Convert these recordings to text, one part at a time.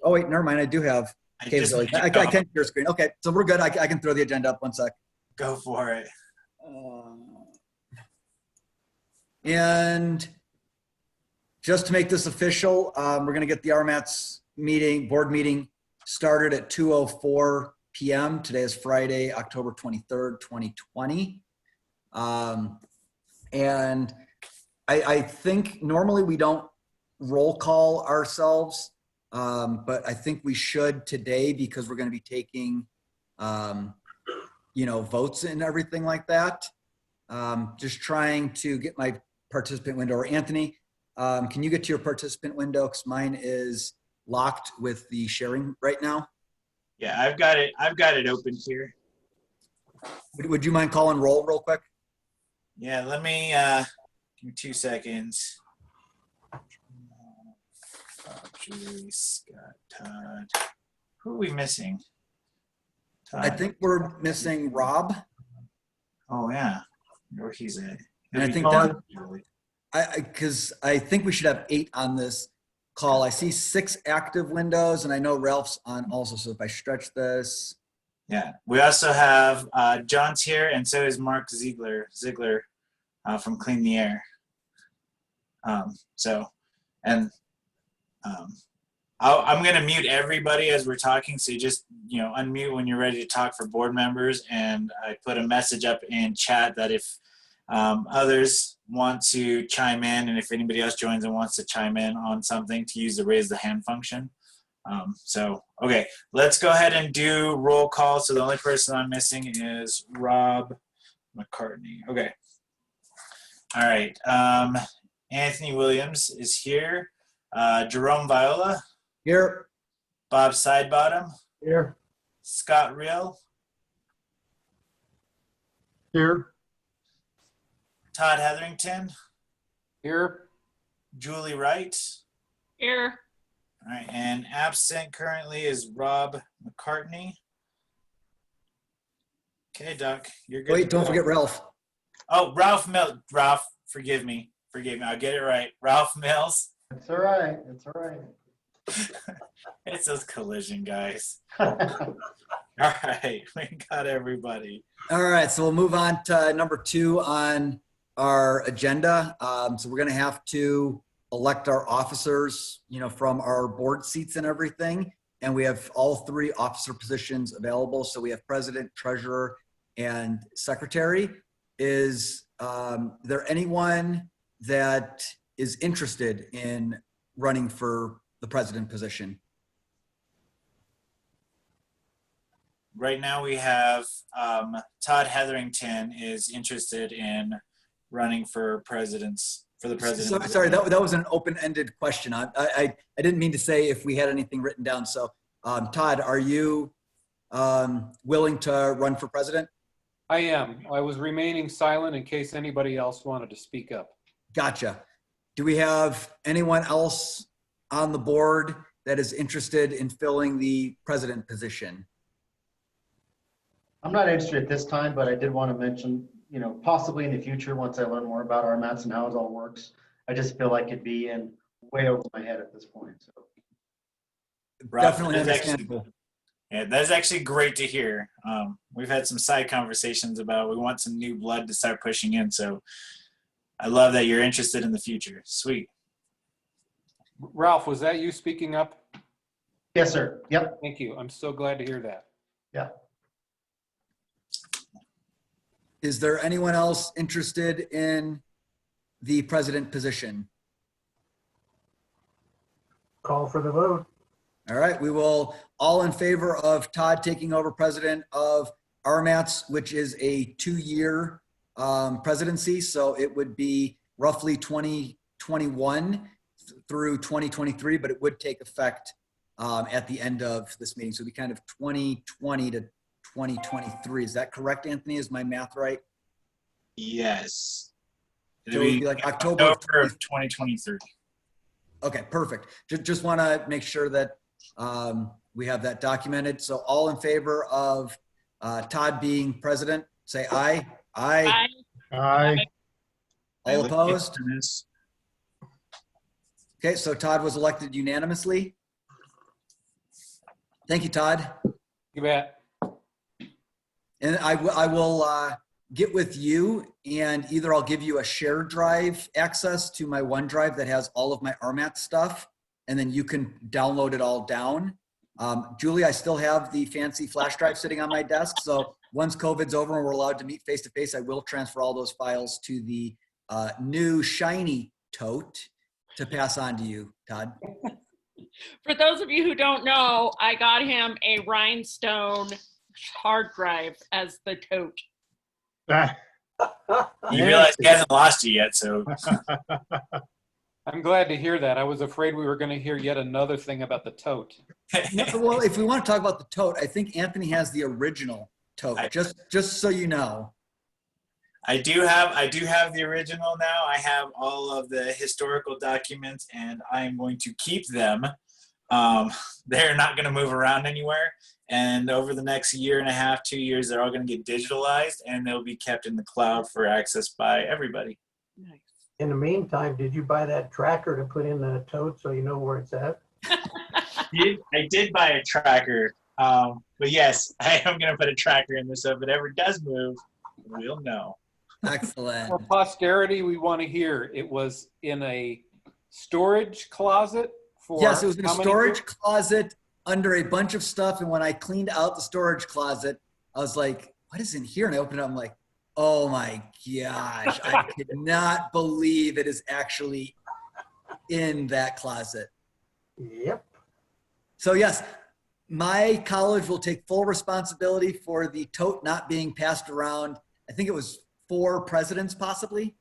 Oh wait, never mind. I do have capability. I can share your screen. Okay, so we're good. I can throw the agenda up 1 sec. Go for it. And just to make this official, we're going to get the RMATS board meeting started at 2:04 p.m. Today is Friday, October 23rd, 2020. And I think normally we don't roll call ourselves, but I think we should today because we're going to be taking, votes and everything like that. Just trying to get my participant window. Or Anthony, can you get to your participant window? Because mine is locked with the sharing right now. Yeah, I've got it open here. Would you mind calling roll real quick? Yeah, let me give me 2 seconds. Julie, Scott, Todd. Who are we missing? Todd. I think we're missing Rob. Oh yeah, where he's at. And I think that because I think we should have 8 on this call. I see 6 active windows, and I know Ralph's on also. So if I stretch this, yeah, we also have John's here, and so is Mark Ziegler from Clean the Air. I'm going to mute everybody as we're talking, so you just unmute when you're ready to talk for board members. And I put a message up in chat that if others want to chime in, and if anybody else joins and wants to chime in on something, to use the raise the hand function. Okay, let's go ahead and do roll call. So the only person I'm missing is Rob McCartney. Okay. All right. Anthony Williams is here. Jerome Viola. Here. Bob Sidebottom. Here. Scott Real. Here. Todd Hetherington. Here. Julie Wright. Here. All right, and absent currently is Rob McCartney. Okay, Doc, you're good. Wait, don't forget Ralph. Oh, Ralph Mills. Ralph, forgive me. I'll get it right. Ralph Mills. It's all right. It's all right. It's those collision guys. All right, we got everybody. All right, so we'll move on to number 2 on our agenda. So we're going to have to elect our officers, from our board seats and everything. And we have all 3 officer positions available. So we have president, treasurer, and secretary. Is there anyone that is interested in running for the president position? Right now we have Todd Hetherington is interested in running for the president. Sorry, that was an open-ended question. I didn't mean to say if we had anything written down. So Todd, are you willing to run for president? I am. I was remaining silent in case anybody else wanted to speak up. Gotcha. Do we have anyone else on the board that is interested in filling the president position? I'm not interested at this time, but I did want to mention, possibly in the future, once I learn more about RMATS and how it all works, I just feel like it'd be in way over my head at this point. So definitely understandable. Yeah, that's actually great to hear. We've had some side conversations about we want some new blood to start pushing in. So I love that you're interested in the future. Sweet. Ralph, was that you speaking up? Yes, sir. Yep. Thank you. I'm so glad to hear that. Yeah. Is there anyone else interested in the president position? Call for the vote. All right, we will all in favor of Todd taking over president of RMATS, which is a 2-year presidency. So it would be roughly 2021 through 2023, but it would take effect at the end of this meeting. So it'd be kind of 2020 to 2023. Is that correct, Anthony? Is my math right? Yes. So it would be like October of 2023. Okay, perfect. Just want to make sure that we have that documented. So all in favor of Todd being president, say aye. Aye. Aye. All opposed? Okay, so Todd was elected unanimously. Thank you, Todd. You bet. And I will get with you, and either I'll give you a shared drive access to my OneDrive that has all of my RMAT stuff, and then you can download it all down. Julie, I still have the fancy flash drive sitting on my desk. So once COVID's over and we're allowed to meet face to face, I will transfer all those files to the new shiny tote to pass on to you, Todd. For those of you who don't know, I got him a rhinestone hard drive as the tote. You realize he hasn't lost you yet, so. I'm glad to hear that. I was afraid we were going to hear yet another thing about the tote. Well, if we want to talk about the tote, I think Anthony has the original tote, just so you know. I do have the original now. I have all of the historical documents, and I am going to keep them. They're not going to move around anywhere. And over the next year and a half, 2 years, they're all going to get digitalized, and they'll be kept in the cloud for access by everybody. Nice. In the meantime, did you buy that tracker to put in the tote so you know where it's at? I did buy a tracker, but yes, I am going to put a tracker in this. So if it ever does move, we'll know. Excellent. For posterity, we want to hear it was in a storage closet for Yes, it was in a how many storage years? closet under a bunch of stuff. And when I cleaned out the storage closet, I was like, what is in here? And I opened it up, I'm like, oh my gosh, I could not believe it is actually in that closet. Yep. So yes, my college will take full responsibility for the tote not being passed around. I think it was 4 presidents possibly.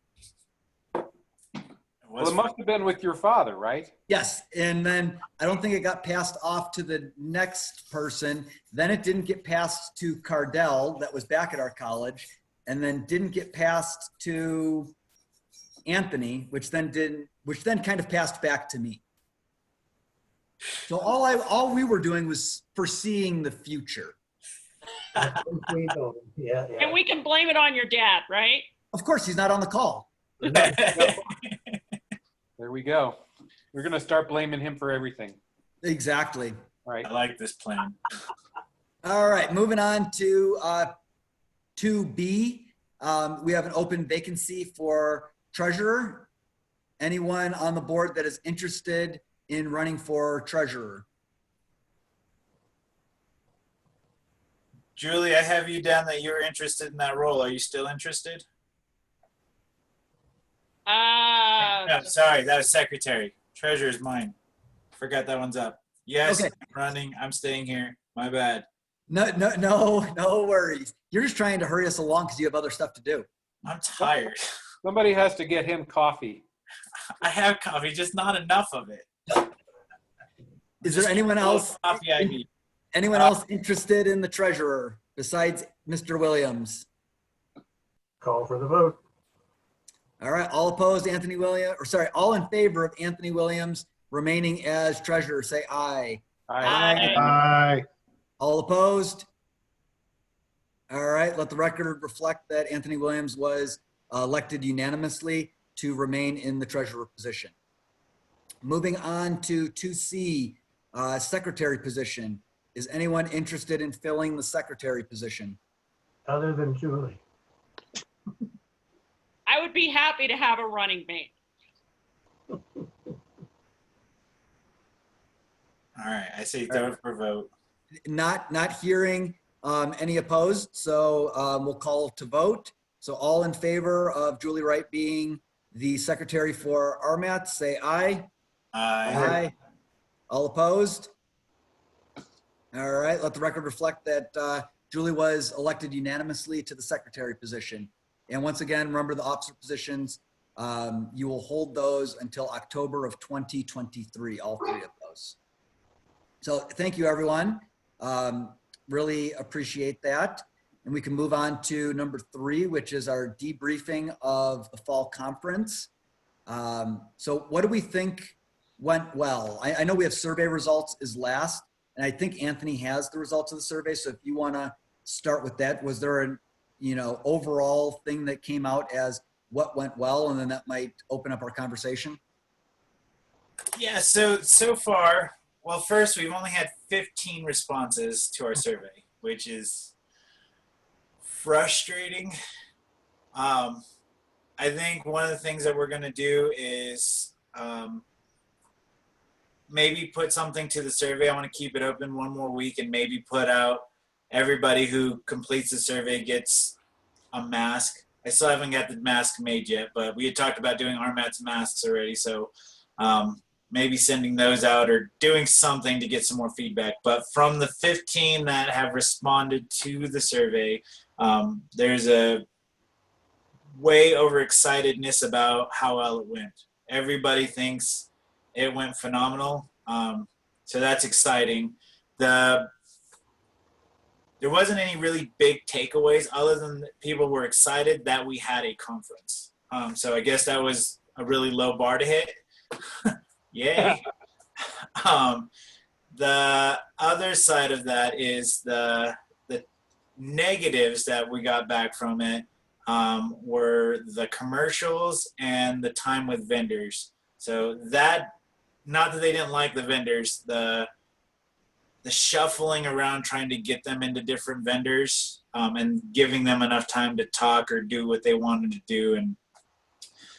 Well, it must have been with your father, right? Yes, and then I don't think it got passed off to the next person. Then it didn't get passed to Cardell, that was back at our college, and then didn't get passed to Anthony, which then kind of passed back to me. So all we were doing was foreseeing the future. Yeah, And we can blame it on your dad, right? Of course, he's not on the call. There we go. We're going to start blaming him for everything. Exactly. All right. I like this plan. All right, moving on to 2B. We have an open vacancy for treasurer. Anyone on the board that is interested in running for treasurer? Julie, I have you down that you're interested in that role. Are you still interested? No, sorry, that was secretary. Treasurer is mine. Forgot that one's up. Yes, Okay. I'm running. I'm staying here. My bad. No worries. You're just trying to hurry us along because you have other stuff to do. I'm tired. Somebody has to get him coffee. I have coffee, just not enough of it. Is there anyone else? Coffee I need. Anyone else interested in the treasurer besides Mr. Williams? Call for the vote. All right, all opposed, Anthony Williams, or sorry, all in favor of Anthony Williams remaining as treasurer, say aye. Aye. All opposed? All right, let the record reflect that Anthony Williams was elected unanimously to remain in the treasurer position. Moving on to 2C, secretary position. Is anyone interested in filling the secretary position? Other than Julie. I would be happy to have a running mate. All right, I say throw it for vote. Not hearing any opposed, so we'll call to vote. So all in favor of Julie Wright being the secretary for RMATS, say aye. Aye. All opposed? All right, let the record reflect that Julie was elected unanimously to the secretary position. And once again, remember the officer positions, you will hold those until October of 2023, all 3 of those. So thank you, everyone. Really appreciate that. And we can move on to number 3, which is our debriefing of the fall conference. So what do we think went well? I know we have survey results is last, and I think Anthony has the results of the survey. So if you want to start with that, was there an overall thing that came out as what went well, and then that might open up our conversation? Yeah, so far, well, first, we've only had 15 responses to our survey, which is frustrating. I think one of the things that we're going to do is maybe put something to the survey. I want to keep it open one more week and maybe put out everybody who completes the survey gets a mask. I still haven't got the mask made yet, but we had talked about doing RMATS masks already. So maybe sending those out or doing something to get some more feedback. But from the 15 that have responded to the survey, there's a way overexcitedness about how well it went. Everybody thinks it went phenomenal. So that's exciting. There wasn't any really big takeaways other than that people were excited that we had a conference. So I guess that was a really low bar to hit. Yay. The other side of that is the negatives that we got back from it were the commercials and the time with vendors. So that, not that they didn't like the vendors, the shuffling around trying to get them into different vendors and giving them enough time to talk or do what they wanted to do. And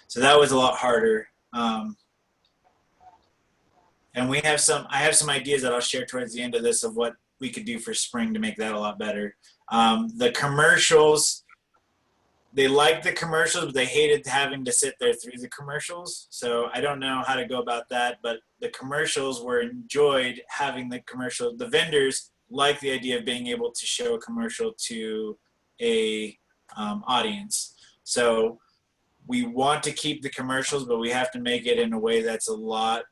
so that was a lot harder. And I have some ideas that I'll share towards the end of this of what we could do for spring to make that a lot better. The commercials, they liked the commercials, but they hated having to sit there through the commercials. So I don't know how to go about that, but the commercials were enjoyed having the commercial. The vendors like the idea of being able to show a commercial to a audience. So we want to keep the commercials, but we have to make it in a way that's a lot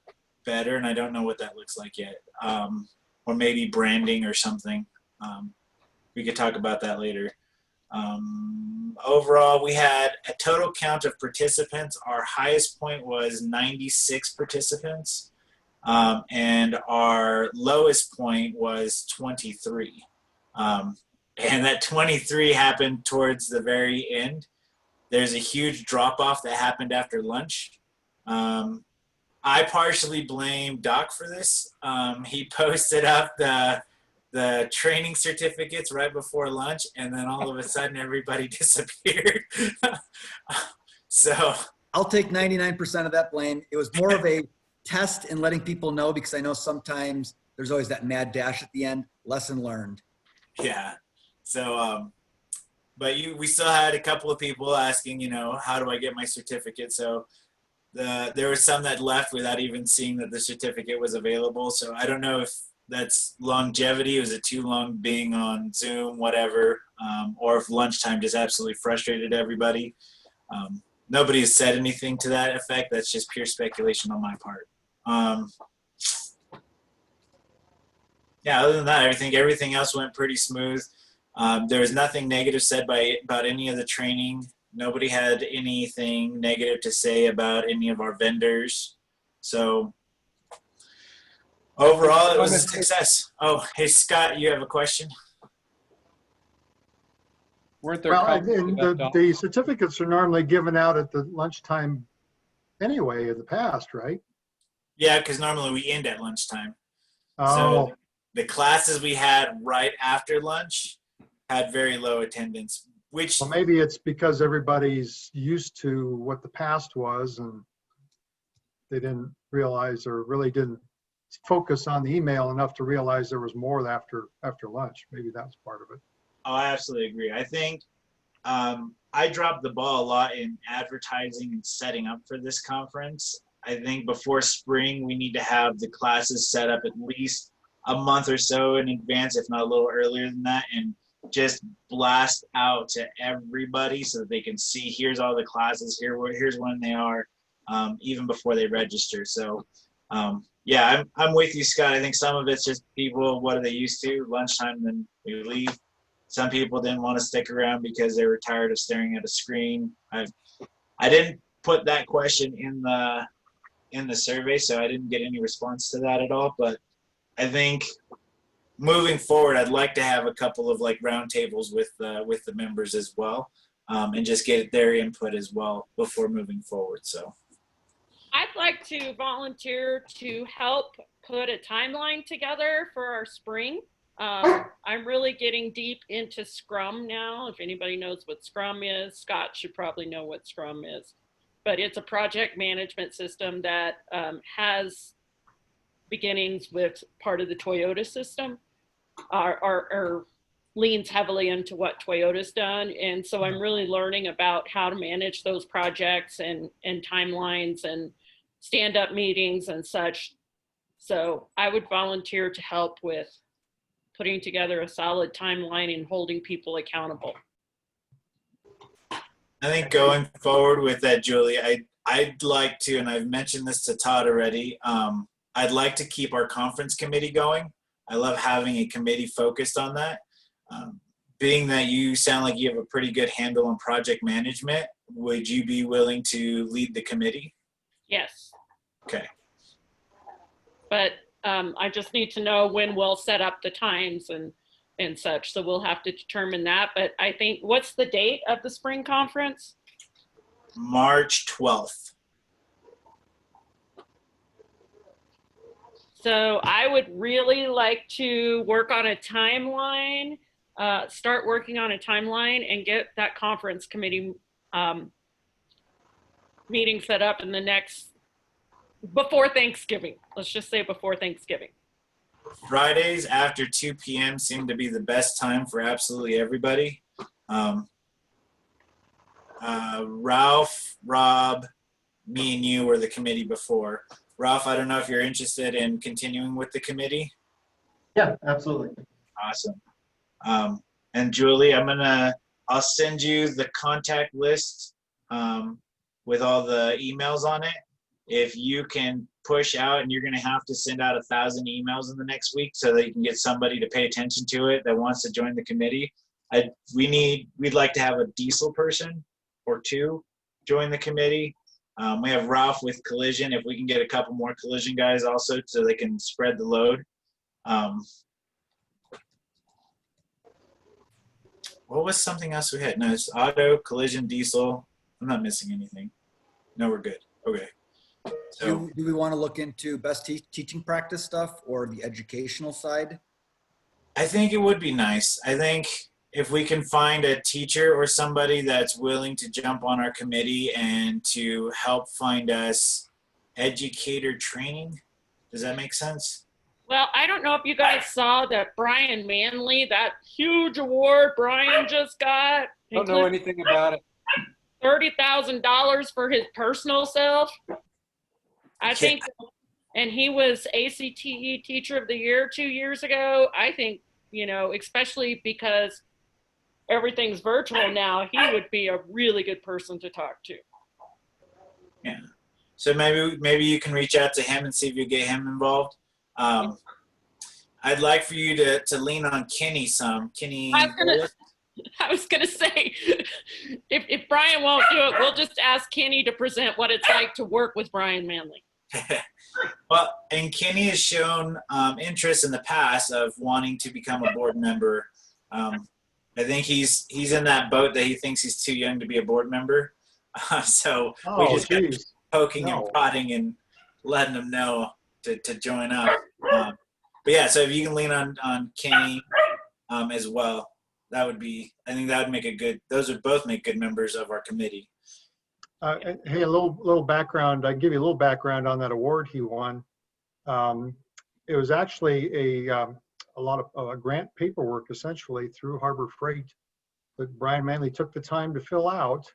better. And I don't know what that looks like yet. Or maybe branding or something. We could talk about that later. Overall, we had a total count of participants. Our highest point was 96 participants, and our lowest point was 23. And that 23 happened towards the very end. There's a huge drop-off that happened after lunch. I partially blame Doc for this. He posted up the training certificates right before lunch, and then all of a sudden everybody disappeared. So I'll take 99% of that blame. It was more of a test and letting people know, because I know sometimes there's always that mad dash at the end. Lesson learned. yeah. So but we still had a couple of people asking, how do I get my certificate? So there was some that left without even seeing that the certificate was available. So I don't know if that's longevity. Was it too long being on Zoom, whatever, or if lunchtime just absolutely frustrated everybody. Nobody has said anything to that effect. That's just pure speculation on my part. Yeah, other than that, everything else went pretty smooth. There was nothing negative said about any of the training. Nobody had anything negative to say about any of our vendors. So overall, it was a success. Oh, hey, Scott, you have a question? Weren't there Well, comments and about the certificates are normally given out at the lunchtime anyway in the past, right? Yeah, because normally we end at lunchtime. Oh, So the classes we had right after lunch had very low attendance, which well, maybe it's because everybody's used to what the past was and they didn't realize or really didn't focus on the email enough to realize there was more after lunch. Maybe that's part of it. Oh, I absolutely agree. I think I dropped the ball a lot in advertising and setting up for this conference. I think before spring, we need to have the classes set up at least a month or so in advance, if not a little earlier than that, and just blast out to everybody so that they can see, here's all the classes, here's when they are, even before they register. So yeah, I'm with you, Scott. I think some of it's just people, what are they used to? Lunchtime, then we leave. Some people didn't want to stick around because they were tired of staring at a screen. I didn't put that question in the survey, so I didn't get any response to that at all. But I think moving forward, I'd like to have a couple of like roundtables with the members as well, and just get their input as well before moving forward. So I'd like to volunteer to help put a timeline together for our spring. I'm really getting deep into Scrum now. If anybody knows what Scrum is, Scott should probably know what Scrum is. But it's a project management system that has beginnings with part of the Toyota system, or leans heavily into what Toyota's done. And so I'm really learning about how to manage those projects and timelines and stand-up meetings and such. So I would volunteer to help with putting together a solid timeline and holding people accountable. I think going forward with that, Julie, I'd like to, and I've mentioned this to Todd already, I'd like to keep our conference committee going. I love having a committee focused on that. Being that you sound like you have a pretty good handle on project management, would you be willing to lead the committee? Yes. Okay. But I just need to know when we'll set up the times and such. So we'll have to determine that. But I think, what's the date of the spring conference? March 12th. So I would really like to work on a timeline, start working on a timeline and get that conference committee meeting set up in the before Thanksgiving. Let's just say before Thanksgiving. Fridays after 2 p.m. seem to be the best time for absolutely everybody. Ralph, Rob, me and you were the committee before. Ralph, I don't know if you're interested in continuing with the committee. Yeah, absolutely. Awesome. And Julie, I'll send you the contact list with all the emails on it. If you can push out, and you're going to have to send out 1,000 emails in the next week so that you can get somebody to pay attention to it that wants to join the committee. We'd like to have a diesel person or two join the committee. We have Ralph with collision. If we can get a couple more collision guys also so they can spread the load. What was something else we had? No, it's auto, collision, diesel. I'm not missing anything. No, we're good. Okay. So Do we want to look into best teaching practice stuff or the educational side? I think it would be nice. I think if we can find a teacher or somebody that's willing to jump on our committee and to help find us educator training. Does that make sense? Well, I don't know if you guys saw that Brian Manley, that huge award Brian just got. Don't know anything about it. $30,000 for his personal self. I think, and he was ACTE Teacher of the Year 2 years ago. I think, especially because everything's virtual now, he would be a really good person to talk to. Yeah. So maybe you can reach out to him and see if you get him involved. I'd like for you to lean on Kenny some. Kenny. I was gonna say, if Brian won't do it, we'll just ask Kenny to present what it's like to work with Brian Manley. Well, and Kenny has shown interest in the past of wanting to become a board member. I think he's in that boat that he thinks he's too young to be a board member. So we just got poking and prodding and letting him know to join up. But yeah, so if you can lean on Kenny as well, I think that would make those would both make good members of our committee. Hey, a little background. I give you a little background on that award he won. It was actually a lot of grant paperwork essentially through Harbor Freight that Brian Manley took the time to fill out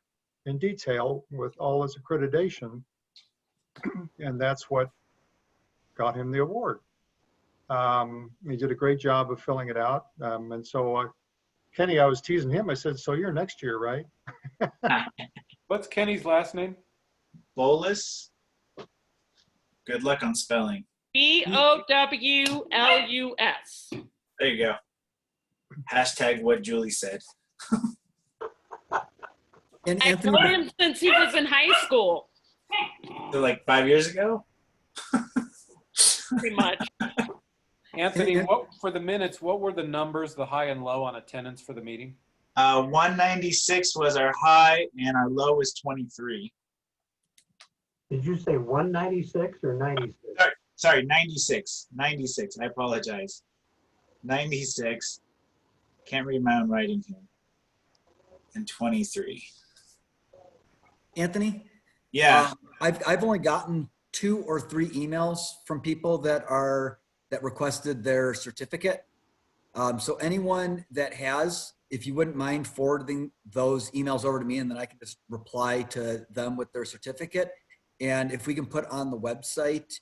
in detail with all his accreditation, and that's what got him the award. He did a great job of filling it out, and so Kenny, I was teasing him. I said, "So you're next year, right?" What's Kenny's last name? Bolus. Good luck on spelling. BOWLUS. There you go. Hashtag what Julie said. And I've known him since he was in high school. So like 5 years ago? Pretty much. Anthony, for the minutes, what were the numbers, the high and low on attendance for the meeting? 196 was our high and our low was 23. Did you say 196 or 96? Sorry, 96. 96. I apologize. 96. Can't read my own writing here. And 23. Anthony? Yeah. I've only gotten 2 or 3 emails from people that requested their certificate. So anyone that has, if you wouldn't mind forwarding those emails over to me, and then I can just reply to them with their certificate. And if we can put on the website,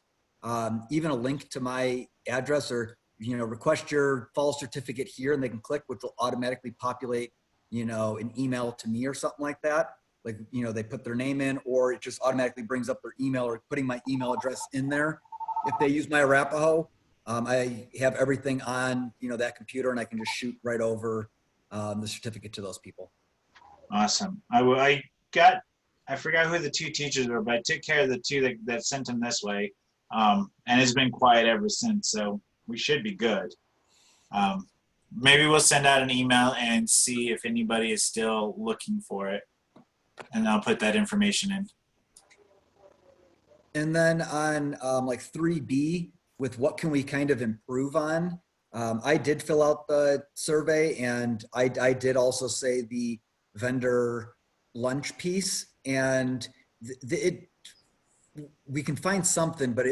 even a link to my address, or, request your fall certificate here, and they can click, which will automatically populate, an email to me or something like that. Like, they put their name in, or it just automatically brings up their email, or putting my email address in there. If they use my Arapahoe, I have everything on, that computer, and I can just shoot right over the certificate to those people. Awesome. I forgot who the 2 teachers were, but I took care of the 2 that sent them this way. And it's been quiet ever since, so we should be good. Maybe we'll send out an email and see if anybody is still looking for it. And I'll put that information in. And then on like 3B, with what can we kind of improve on? I did fill out the survey, and I did also say the vendor lunch piece, and we can find something, but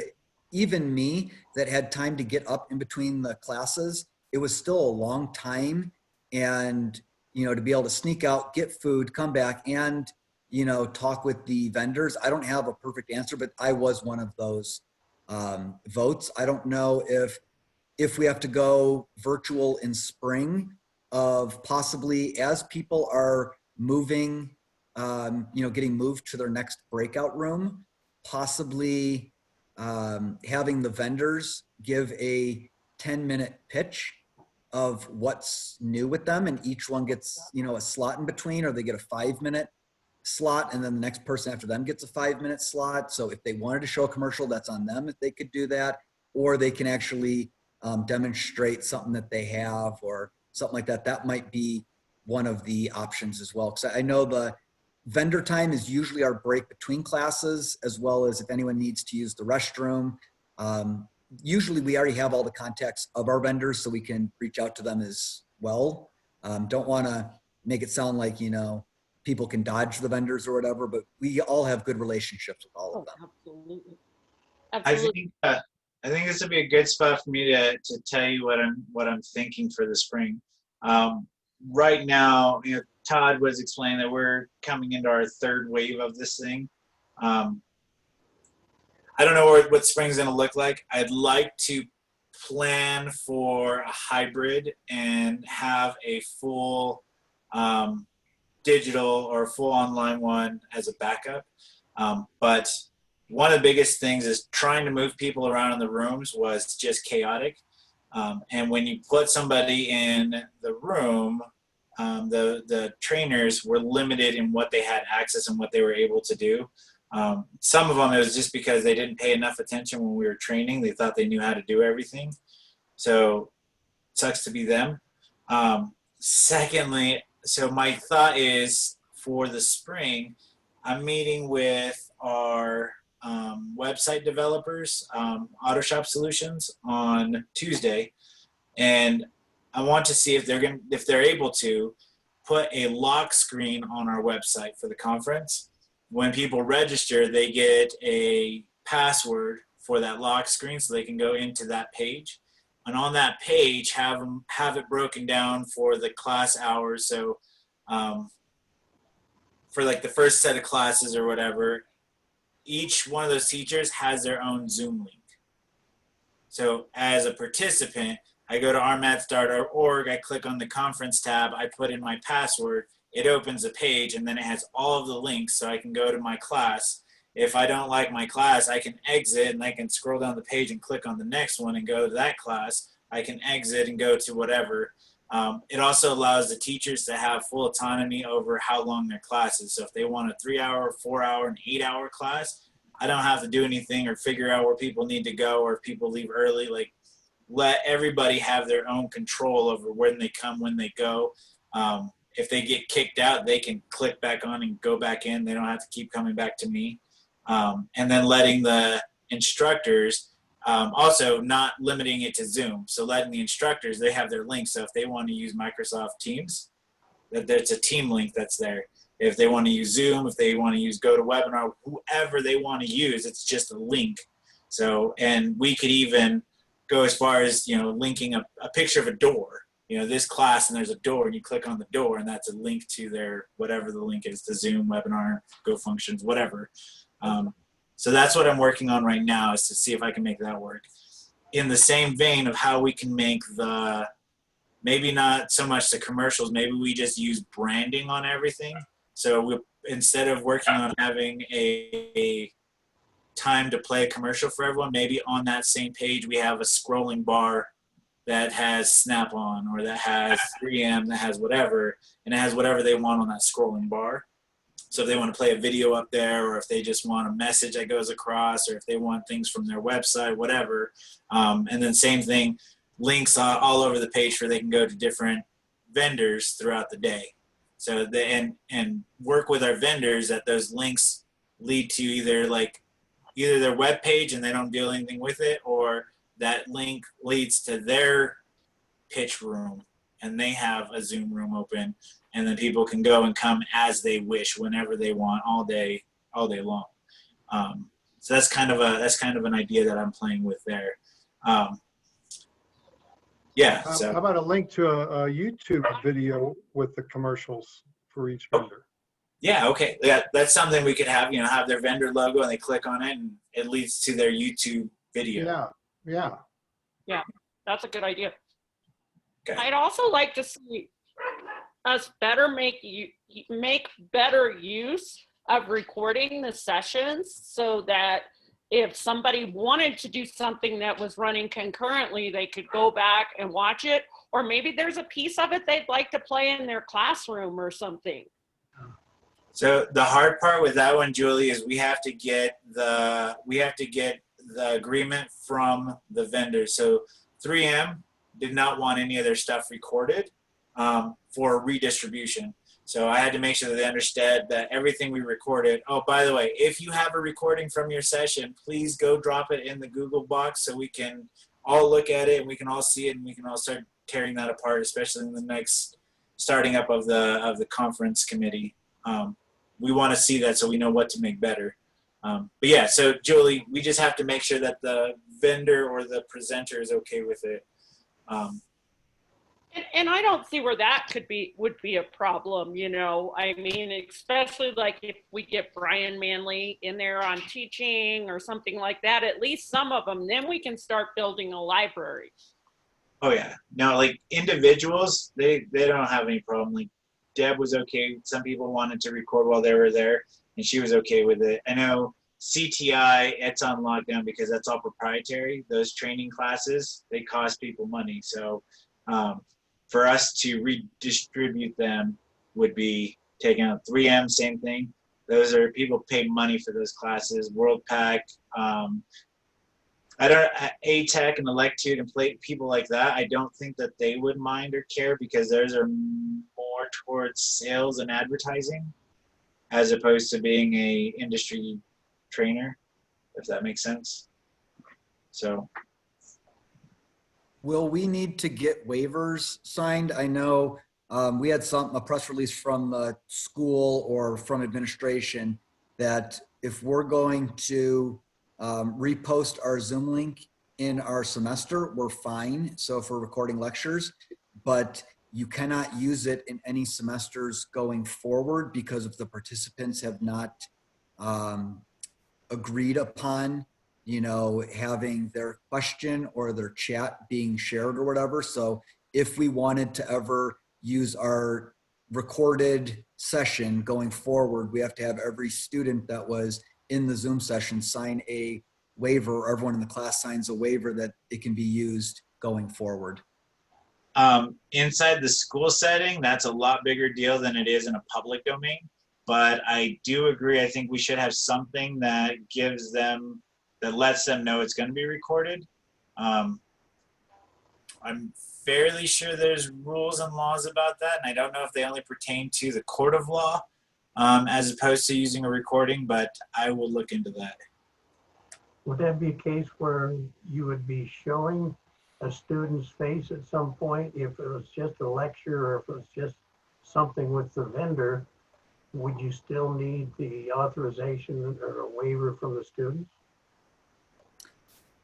even me that had time to get up in between the classes, it was still a long time. And, to be able to sneak out, get food, come back, and, talk with the vendors. I don't have a perfect answer, but I was one of those votes. I don't know if we have to go virtual in spring, of possibly, as people are moving, getting moved to their next breakout room, possibly having the vendors give a 10-minute pitch of what's new with them, and each one gets, a slot in between, or they get a 5-minute slot, and then the next person after them gets a 5-minute slot. So if they wanted to show a commercial, that's on them if they could do that, or they can actually demonstrate something that they have or something like that. That might be one of the options as well. Because I know the vendor time is usually our break between classes, as well as if anyone needs to use the restroom. Usually we already have all the contacts of our vendors, so we can reach out to them as well. Don't want to make it sound like, people can dodge the vendors or whatever, but we all have good relationships with all of them. Absolutely. I think this would be a good spot for me to tell you what I'm thinking for the spring. Right now, Todd was explaining that we're coming into our 3rd wave of this thing. I don't know what spring's going to look like. I'd like to plan for a hybrid and have a full digital or full online one as a backup. But one of the biggest things is trying to move people around in the rooms was just chaotic. And when you put somebody in the room, the trainers were limited in what they had access and what they were able to do. Some of them, it was just because they didn't pay enough attention when we were training. They thought they knew how to do everything. So sucks to be them. Secondly, so my thought is for the spring, I'm meeting with our website developers, AutoShop Solutions, on Tuesday, and I want to see if they're able to put a lock screen on our website for the conference. When people register, they get a password for that lock screen, so they can go into that page. And on that page, have it broken down for the class hours. So for like the first set of classes or whatever, each one of those teachers has their own Zoom link. So as a participant, I go to rmats.org, I click on the conference tab, I put in my password, it opens a page, and then it has all of the links so I can go to my class. If I don't like my class, I can exit and I can scroll down the page and click on the next one and go to that class. I can exit and go to whatever. It also allows the teachers to have full autonomy over how long their class is. So if they want a 3-hour, 4-hour, and 8-hour class, I don't have to do anything or figure out where people need to go, or if people leave early. Like, let everybody have their own control over when they come, when they go. If they get kicked out, they can click back on and go back in. They don't have to keep coming back to me. And then letting the instructors, also not limiting it to Zoom. So letting the instructors, they have their link. So if they want to use Microsoft Teams, that there's a team link that's there. If they want to use Zoom, if they want to use GoToWebinar, whoever they want to use, it's just a link. So, and we could even go as far as, linking a picture of a door, this class, and there's a door, and you click on the door, and that's a link to their, whatever the link is, to Zoom, webinar, GoFunctions, whatever. So that's what I'm working on right now, is to see if I can make that work. In the same vein of how we can make maybe not so much the commercials, maybe we just use branding on everything. So instead of working on having a time to play a commercial for everyone, maybe on that same page we have a scrolling bar that has Snap-on, or that has 3M, that has whatever, and it has whatever they want on that scrolling bar. So if they want to play a video up there, or if they just want a message that goes across, or if they want things from their website, whatever. And then same thing, links all over the page where they can go to different vendors throughout the day. So and work with our vendors that those links lead to either their web page and they don't do anything with it, or that link leads to their pitch room and they have a Zoom room open, and then people can go and come as they wish, whenever they want, all day long. So that's kind of an idea that I'm playing with there. So How about a link to a YouTube video with the commercials for each vendor? yeah, okay, yeah, that's something we could have. Have their vendor logo, and they click on it, and it leads to their YouTube video. Yeah. That's a good idea. Okay. I'd also like to see us make better use of recording the sessions, so that if somebody wanted to do something that was running concurrently, they could go back and watch it, or maybe there's a piece of it they'd like to play in their classroom or something. So the hard part with that one, Julie, is we have to get the agreement from the vendor. So 3M did not want any of their stuff recorded for redistribution. So I had to make sure that they understood that everything we recorded. Oh, by the way, if you have a recording from your session, please go drop it in the Google box so we can all look at it and we can all see it, and we can all start tearing that apart, especially in the next starting up of the conference committee. We want to see that so we know what to make better. But yeah, so Julie, we just have to make sure that the vendor or the presenter is okay with it. And I don't see where that would be a problem, I mean, especially like if we get Brian Manley in there on teaching or something like that, at least some of them, then we can start building a library. Oh yeah, no, like individuals, they don't have any problem. Like Deb was okay. Some people wanted to record while they were there, and she was okay with it. I know CTI, it's on lockdown because that's all proprietary. Those training classes, they cost people money. So for us to redistribute them would be taking out 3M, same thing. Those are, people pay money for those classes. WorldPack, ATEC and Electude and people like that, I don't think that they would mind or care, because those are more towards sales and advertising as opposed to being a industry trainer, if that makes sense. So Will we need to get waivers signed? I know we had a press release from the school or from administration that if we're going to repost our Zoom link in our semester, we're fine. So if we're recording lectures, but you cannot use it in any semesters going forward, because if the participants have not agreed upon having their question or their chat being shared or whatever. So if we wanted to ever use our recorded session going forward, we have to have every student that was in the Zoom session sign a waiver, or everyone in the class signs a waiver that it can be used going forward. Inside the school setting, that's a lot bigger deal than it is in a public domain. But I do agree, I think we should have something that gives them, that lets them know it's going to be recorded. I'm fairly sure there's rules and laws about that, and I don't know if they only pertain to the court of law, as opposed to using a recording, but I will look into that. Would that be a case where you would be showing a student's face at some point if it was just a lecture or if it was just something with the vendor? Would you still need the authorization or a waiver from the students?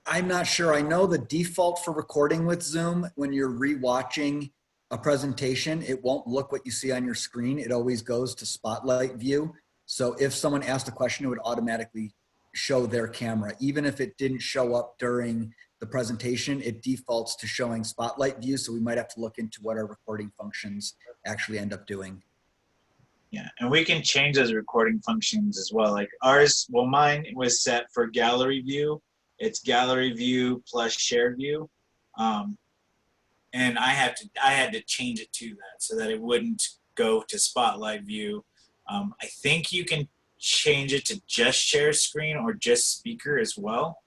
I'm not sure. I know the default for recording with Zoom, when you're rewatching a presentation, it won't look what you see on your screen. It always goes to spotlight view. So if someone asked a question, it would automatically show their camera. Even if it didn't show up during the presentation, it defaults to showing spotlight view. So we might have to look into what our recording functions actually end up doing. Yeah, and we can change those recording functions as well. Like ours, well, mine was set for gallery view. It's gallery view plus shared view. And I had to change it to that so that it wouldn't go to spotlight view. I think you can change it to just share screen or just speaker as well.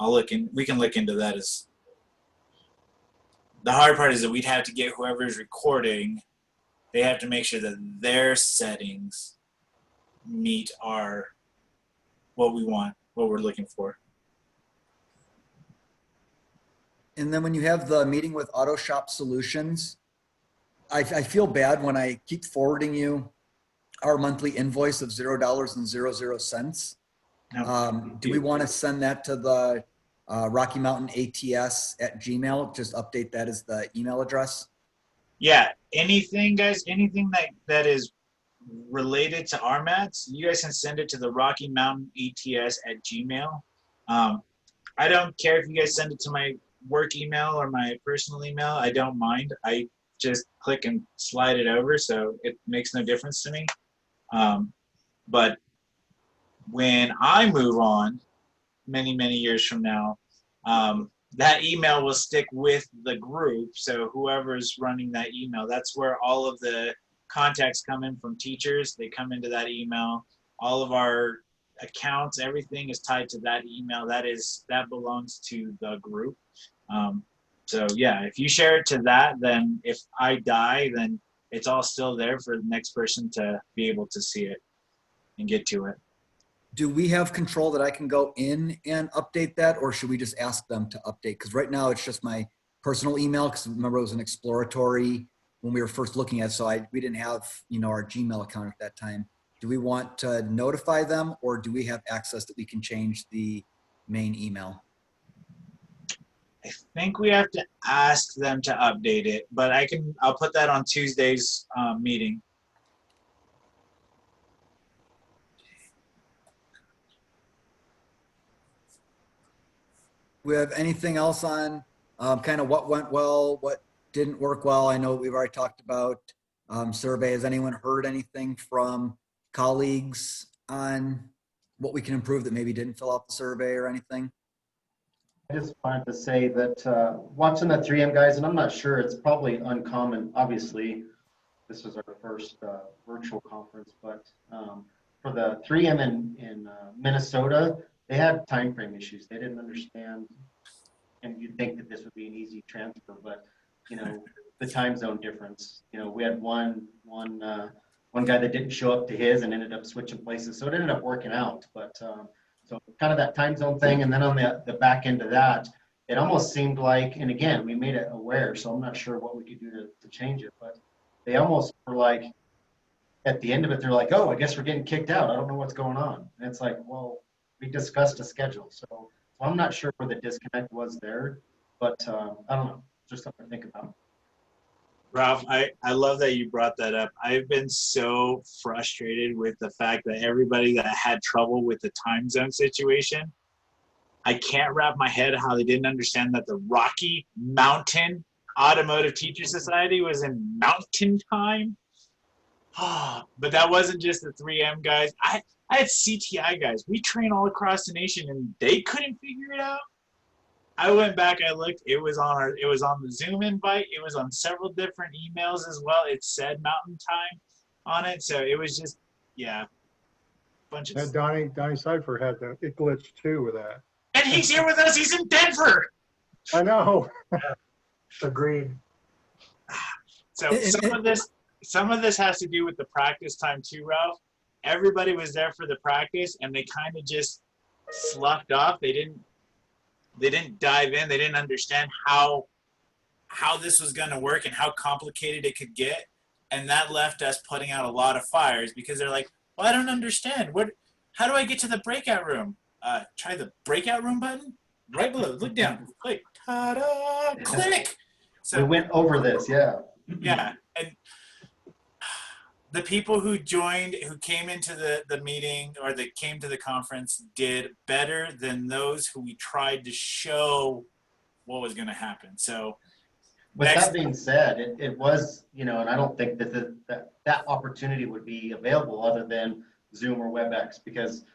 We can look into that. As the hard part is that we'd have to get whoever's recording, they have to make sure that their settings meet what we want, what we're looking for. And then when you have the meeting with Auto Shop Solutions, I feel bad when I keep forwarding you our monthly invoice of $0.00. Do we want to send that to the Rocky Mountain ATS at Gmail? Just update that as the email address. Yeah, anything, guys, anything that is related to RMATS, you guys can send it to the Rocky Mountain ATS at Gmail. I don't care if you guys send it to my work email or my personal email. I don't mind. I just click and slide it over, so it makes no difference to me. But when I move on, many, many years from now, that email will stick with the group. So whoever's running that email, that's where all of the contacts come in from teachers. They come into that email. All of our accounts, everything is tied to that email. That belongs to the group. So yeah, if you share it to that, then if I die, then it's all still there for the next person to be able to see it and get to it. Do we have control that I can go in and update that, or should we just ask them to update? Because right now it's just my personal email, because remember it was an exploratory when we were first looking at it, so we didn't have our Gmail account at that time. Do we want to notify them, or do we have access that we can change the main email? I think we have to ask them to update it, but I'll put that on Tuesday's meeting. We have anything else on kind of what went well, what didn't work well? I know we've already talked about survey. Has anyone heard anything from colleagues on what we can improve that maybe didn't fill out the survey or anything? I just wanted to say that watching the 3M guys, and I'm not sure, it's probably uncommon. Obviously, this was our first virtual conference, but for the 3M in Minnesota, they had time frame issues. They didn't understand, and you'd think that this would be an easy transfer, but the time zone difference. We had one guy that didn't show up to his and ended up switching places, so it ended up working out. But so kind of that time zone thing, and then on the back end of that, it almost seemed like, and again, we made it aware, so I'm not sure what we could do to change it, but they almost were like, at the end of it, they're like, oh, I guess we're getting kicked out. I don't know what's going on. And it's like, well, we discussed a schedule. So I'm not sure where the disconnect was there, but I don't know, just something to think about. Ralph, I love that you brought that up. I've been so frustrated with the fact that everybody that had trouble with the time zone situation, I can't wrap my head how they didn't understand that the Rocky Mountain Automotive Teacher Society was in mountain time. But that wasn't just the 3M guys. I had CTI guys. We train all across the nation, and they couldn't figure it out. I went back, I looked, it was on the Zoom invite, it was on several different emails as well. It said mountain time on it. So it was just, yeah. Bunch of And Donnie Cypher had that. It glitched too with that. And he's here with us, he's in Denver. I know. Agreed. So some of this some of this has to do with the practice time too, Ralph. Everybody was there for the practice and they kind of just sloughed off. They didn't dive in. They didn't understand how this was going to work and how complicated it could get. And that left us putting out a lot of fires because they're like, well, I don't understand. How do I get to the breakout room? Try the breakout room button right below. Look down. Click. Ta-da! Click. We went over this, yeah. Yeah. And the people who came into the meeting or that came to the conference did better than those who we tried to show what was going to happen. So With that being said, it was, and I don't think that opportunity would be available other than Zoom or WebEx, because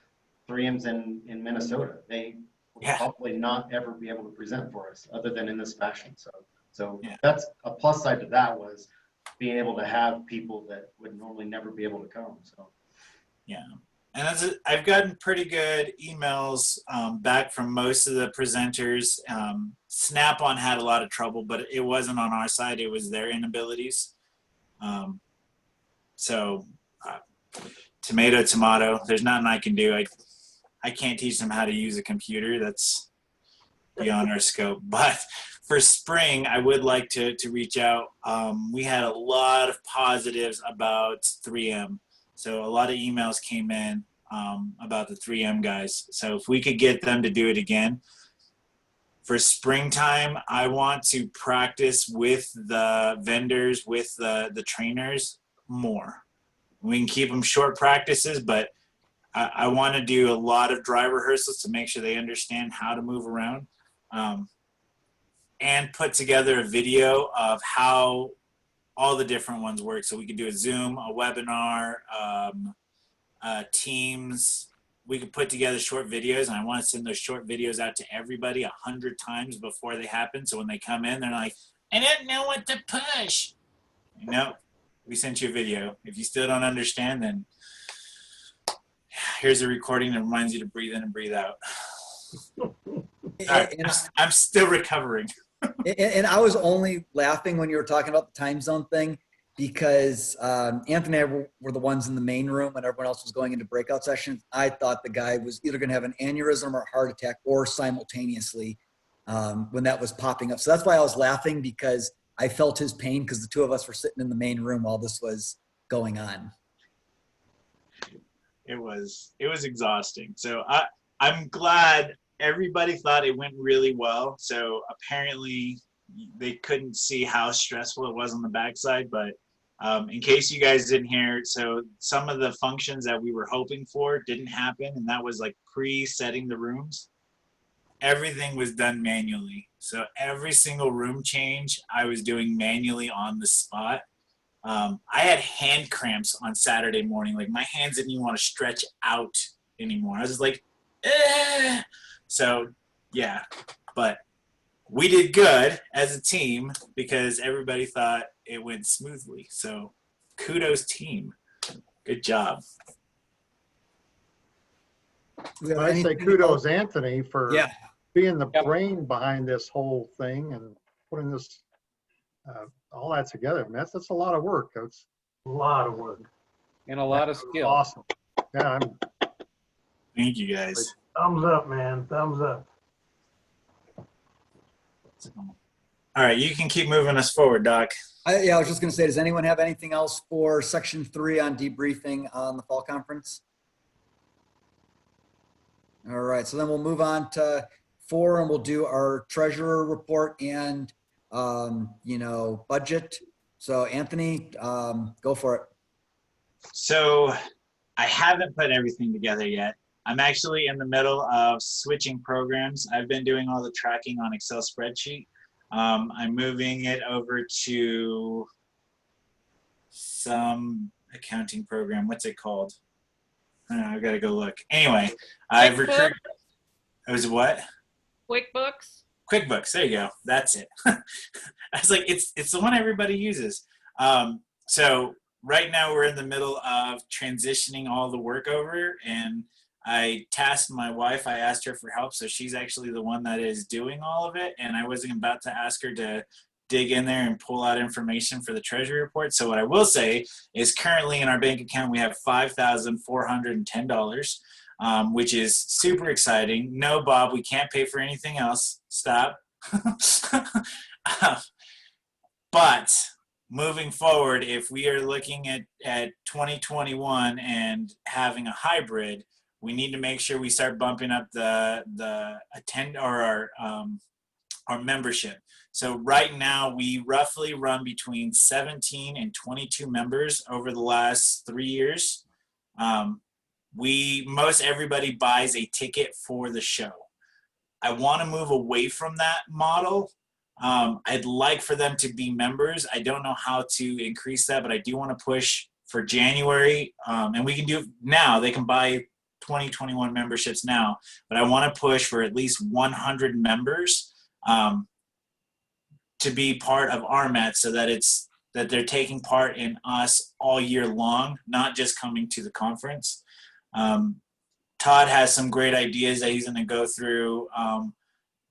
3M's in Minnesota. They will probably not ever be able to present for us other than in this fashion. So that's a plus side to that, was being able to have people that would normally never be able to come. So yeah. And I've gotten pretty good emails back from most of the presenters. Snap-on had a lot of trouble, but it wasn't on our side. It was their inabilities. Tomato. There's nothing I can do. I can't teach them how to use a computer. That's beyond our scope. But for spring, I would like to reach out. We had a lot of positives about 3M. So a lot of emails came in about the 3M guys. So if we could get them to do it again. For springtime, I want to practice with the vendors, with the trainers more. We can keep them short practices, but I want to do a lot of dry rehearsals to make sure they understand how to move around, and put together a video of how all the different ones work. So we could do a Zoom, a webinar, Teams. We could put together short videos, and I want to send those short videos out to everybody 100 times before they happen. So when they come in, they're like, I don't know what to push. No, we sent you a video. If you still don't understand, then here's a recording that reminds you to breathe in and breathe out. Right, I'm still recovering. And I was only laughing when you were talking about the time zone thing, because Anthony and I were the ones in the main room and everyone else was going into breakout sessions. I thought the guy was either going to have an aneurysm or a heart attack, or simultaneously, when that was popping up. So that's why I was laughing, because I felt his pain, because the two of us were sitting in the main room while this was going on. It was exhausting. So I'm glad everybody thought it went really well. So apparently they couldn't see how stressful it was on the backside, but in case you guys didn't hear, so some of the functions that we were hoping for didn't happen, and that was like pre-setting the rooms. Everything was done manually. So every single room change I was doing manually on the spot. I had hand cramps on Saturday morning. Like my hands didn't even want to stretch out anymore. I was just like, eh. So yeah, but we did good as a team because everybody thought it went smoothly. So kudos team. Good job. I say kudos Anthony for being the Yep. brain behind this whole thing and putting this all that together. Man, that's a lot of work. That's A lot of work. And a lot of skill. awesome. Yeah, Thank you guys. Thumbs up, man. Thumbs up. All right, you can keep moving us forward, Doc. I was just going to say, does anyone have anything else for section 3 on debriefing on the fall conference? All right, so then we'll move on to 4, and we'll do our treasurer report and, budget. So Anthony, go for it. So I haven't put everything together yet. I'm actually in the middle of switching programs. I've been doing all the tracking on Excel spreadsheet. I'm moving it over to some accounting program. What's it called? I don't know, I've got to go look. Anyway, I've recruited. It was what? QuickBooks. QuickBooks. There you go. That's it. I was like, it's the one everybody uses. So right now we're in the middle of transitioning all the work over, and I tasked my wife. I asked her for help, so she's actually the one that is doing all of it. And I wasn't about to ask her to dig in there and pull out information for the treasury report. So what I will say is currently in our bank account, we have $5,410, which is super exciting. No, Bob, we can't pay for anything else. Stop. But moving forward, if we are looking at 2021 and having a hybrid, we need to make sure we start bumping up the attend or our membership. So right now we roughly run between 17 and 22 members over the last 3 years. Most everybody buys a ticket for the show. I want to move away from that model. I'd like for them to be members. I don't know how to increase that, but I do want to push for January. And we can do it now. They can buy 2021 memberships now, but I want to push for at least 100 members to be part of RMATS, so that that they're taking part in us all year long, not just coming to the conference. Todd has some great ideas that he's going to go through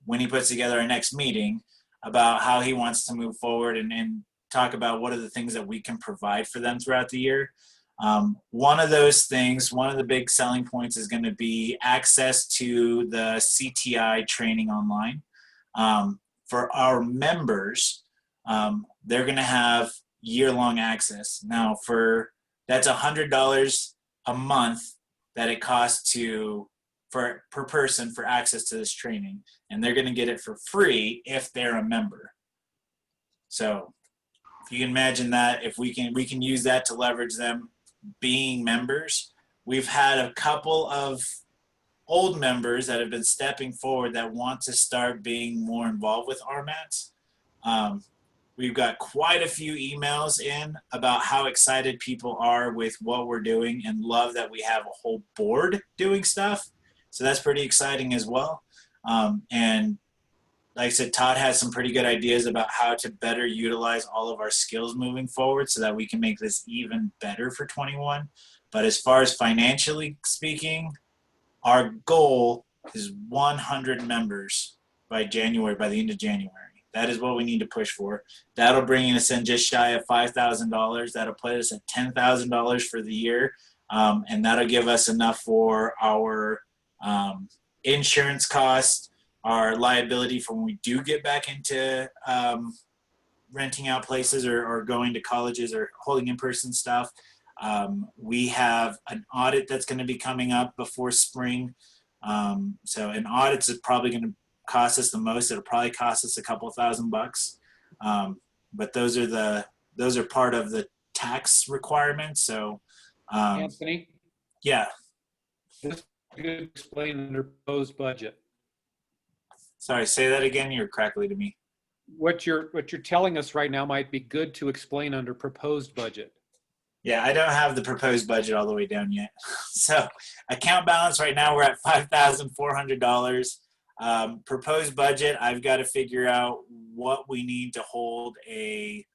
when he puts together our next meeting about how he wants to move forward and talk about what are the things that we can provide for them throughout the year. One of those things, one of the big selling points is going to be access to the CTI training online. For our members, they're going to have year-long access. Now, that's $100 a month that it costs per person for access to this training, and they're going to get it for free if they're a member. So if you can imagine that, if we can use that to leverage them being members. We've had a couple of old members that have been stepping forward that want to start being more involved with RMATS. We've got quite a few emails in about how excited people are with what we're doing and love that we have a whole board doing stuff. So that's pretty exciting as well. And like I said, Todd has some pretty good ideas about how to better utilize all of our skills moving forward so that we can make this even better for 21. But as far as financially speaking, our goal is 100 members by the end of January. That is what we need to push for. That'll bring us in just shy of $5,000. That'll put us at $10,000 for the year. And that'll give us enough for our insurance costs, our liability for when we do get back into renting out places or going to colleges or holding in-person stuff. We have an audit that's going to be coming up before spring. So an audit is probably going to cost us the most. It'll probably cost us a couple $1,000. But those are part of the tax requirements. So Anthony, yeah. this could explain under proposed budget. Sorry, say that again. You're crackly to me. What you're telling us right now might be good to explain under proposed budget. Yeah, I don't have the proposed budget all the way down yet. So account balance right now, we're at $5,400. Proposed budget, I've got to figure out what we need to hold a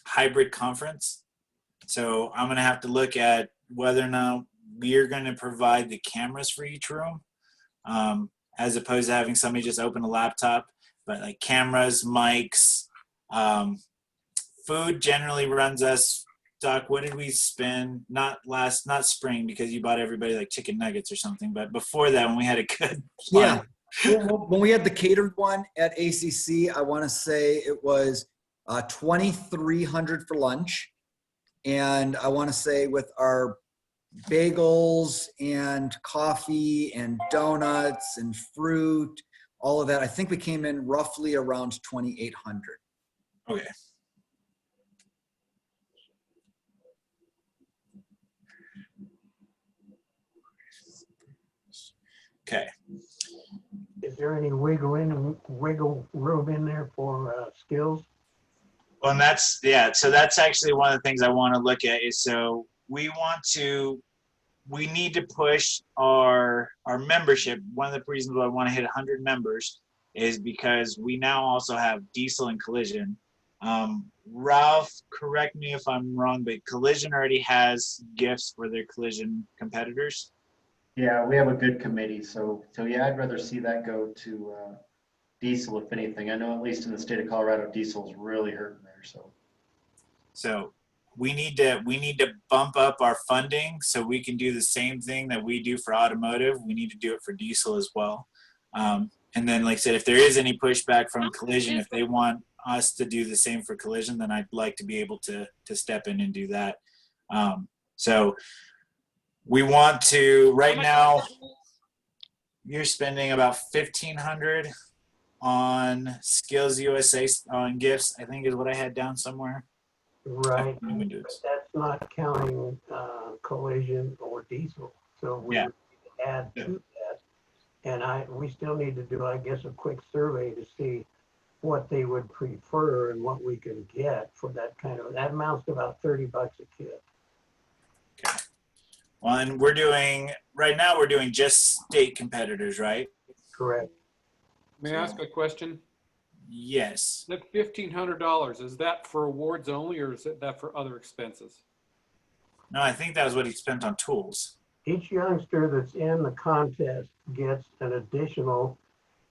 hybrid conference. So I'm going to have to look at whether or not we are going to provide the cameras for each room, as opposed to having somebody just open a laptop. But like cameras, mics, food generally runs us. Doc, what did we spend? Not spring, because you bought everybody like chicken nuggets or something. But before that, when we had a good Yeah. When we had the catered one at ACC, I want to say it was $2,300 for lunch. And I want to say with our bagels and coffee and donuts and fruit, all of that, I think we came in roughly around $2,800. Okay. Okay. Is there any wiggle room in there for skills? Well, and that's, yeah, so that's actually one of the things I want to look at is, so we need to push our membership. One of the reasons why I want to hit 100 members is because we now also have diesel and collision. Ralph, correct me if I'm wrong, but collision already has gifts for their collision competitors. Yeah, we have a good committee, so yeah, I'd rather see that go to diesel, if anything. I know at least in the state of Colorado, diesel is really hurting there, so. So we need to bump up our funding so we can do the same thing that we do for automotive. We need to do it for diesel as well. And then, like I said, if there is any pushback from collision, if they want us to do the same for collision, then I'd like to be able to step in and do that. So we want to right now. You're spending about $1,500 on Skills USA on gifts. I think is what I had down somewhere. Right, But that's not counting collision or diesel. So we Yeah. would add to that. And we still need to do, I guess, a quick survey to see what they would prefer and what we can get for that kind of, that amounts to about $30 a kit. Okay. Well, and right now we're doing just state competitors, right? Correct. May I ask a question? Yes. That $1,500, is that for awards only, or is that for other expenses? No, I think that was what he spent on tools. Each youngster that's in the contest gets an additional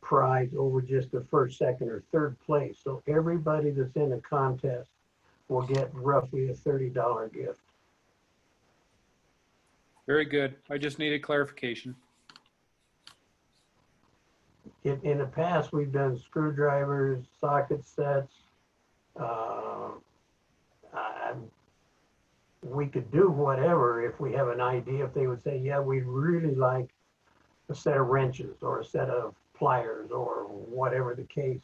prize over just the first, second, or third place. So everybody that's in the contest will get roughly a $30 gift. Very good. I just needed clarification. In the past, we've done screwdrivers, socket sets. We could do whatever if we have an idea. If they would say, yeah, we'd really like a set of wrenches or a set of pliers or whatever the case,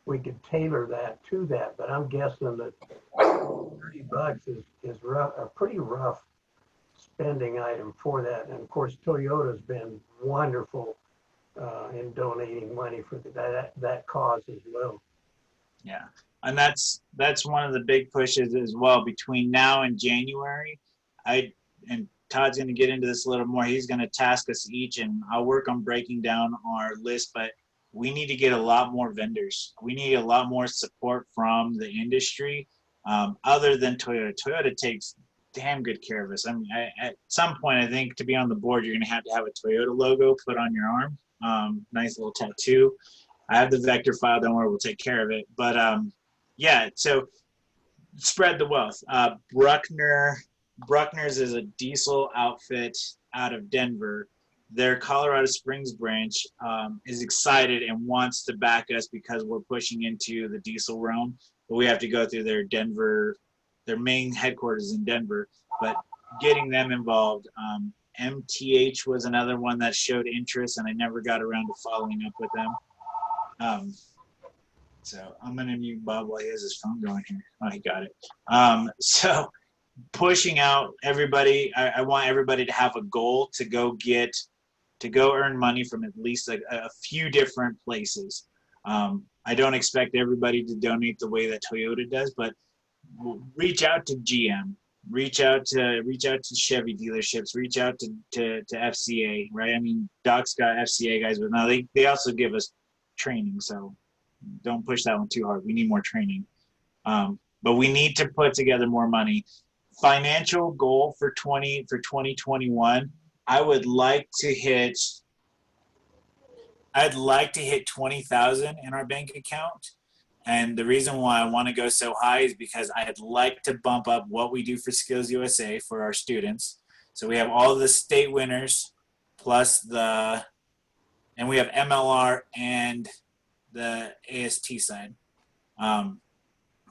we could tailor that to that. But I'm guessing that $30 is rough, a pretty rough spending item for that. And of course, Toyota's been wonderful in donating money for that cause as well. Yeah. And that's one of the big pushes as well between now and January. And Todd's going to get into this a little more. He's going to task us each, and I'll work on breaking down our list, but we need to get a lot more vendors. We need a lot more support from the industry other than Toyota. Toyota takes damn good care of us. I mean, at some point, I think to be on the board, you're going to have a Toyota logo put on your arm. Nice little tattoo. I have the vector file. Don't worry, we'll take care of it. But yeah, so spread the wealth. Bruckner's is a diesel outfit out of Denver. Their Colorado Springs branch is excited and wants to back us because we're pushing into the diesel realm. But we have to go through their main headquarters in Denver. But getting them involved. MTH was another one that showed interest, and I never got around to following up with them. So I'm going to mute Bob while he has his phone going here. Oh, he got it. So pushing out everybody, I want everybody to have a goal to go earn money from at least a few different places. I don't expect everybody to donate the way that Toyota does, but reach out to GM, reach out to Chevy dealerships, reach out to FCA, right? I mean, Doc's got FCA guys, but now they also give us training, so don't push that one too hard. We need more training. But we need to put together more money. Financial goal for 2021, I'd like to hit 20,000 in our bank account. And the reason why I want to go so high is because I'd like to bump up what we do for Skills USA for our students. So we have all the state winners plus and we have MLR and the AST side.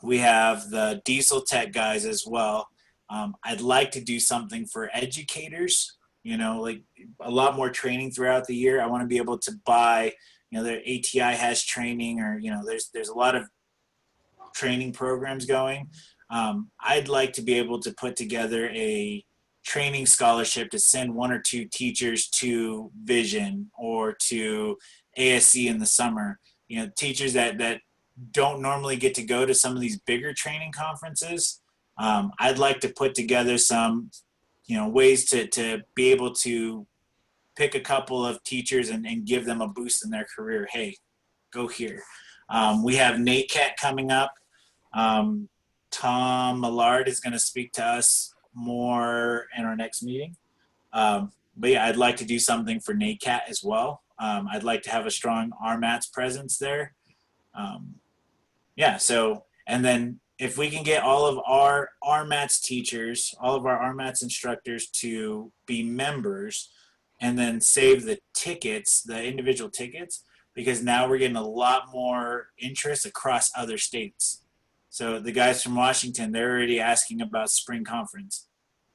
We have the diesel tech guys as well. I'd like to do something for educators, like a lot more training throughout the year. I want to be able to buy, their ATI has training, or, there's a lot of training programs going. I'd like to be able to put together a training scholarship to send one or two teachers to Vision or to ASC in the summer. Teachers that don't normally get to go to some of these bigger training conferences. I'd like to put together some, ways to be able to pick a couple of teachers and give them a boost in their career. Hey, go here. We have NACAT coming up. Tom Millard is going to speak to us more in our next meeting. But yeah, I'd like to do something for NACAT as well. I'd like to have a strong RMATS presence there. Yeah, so, and then if we can get all of our RMATS teachers, all of our RMATS instructors to be members, and then save the tickets, the individual tickets, because now we're getting a lot more interest across other states. So the guys from Washington, they're already asking about spring conference.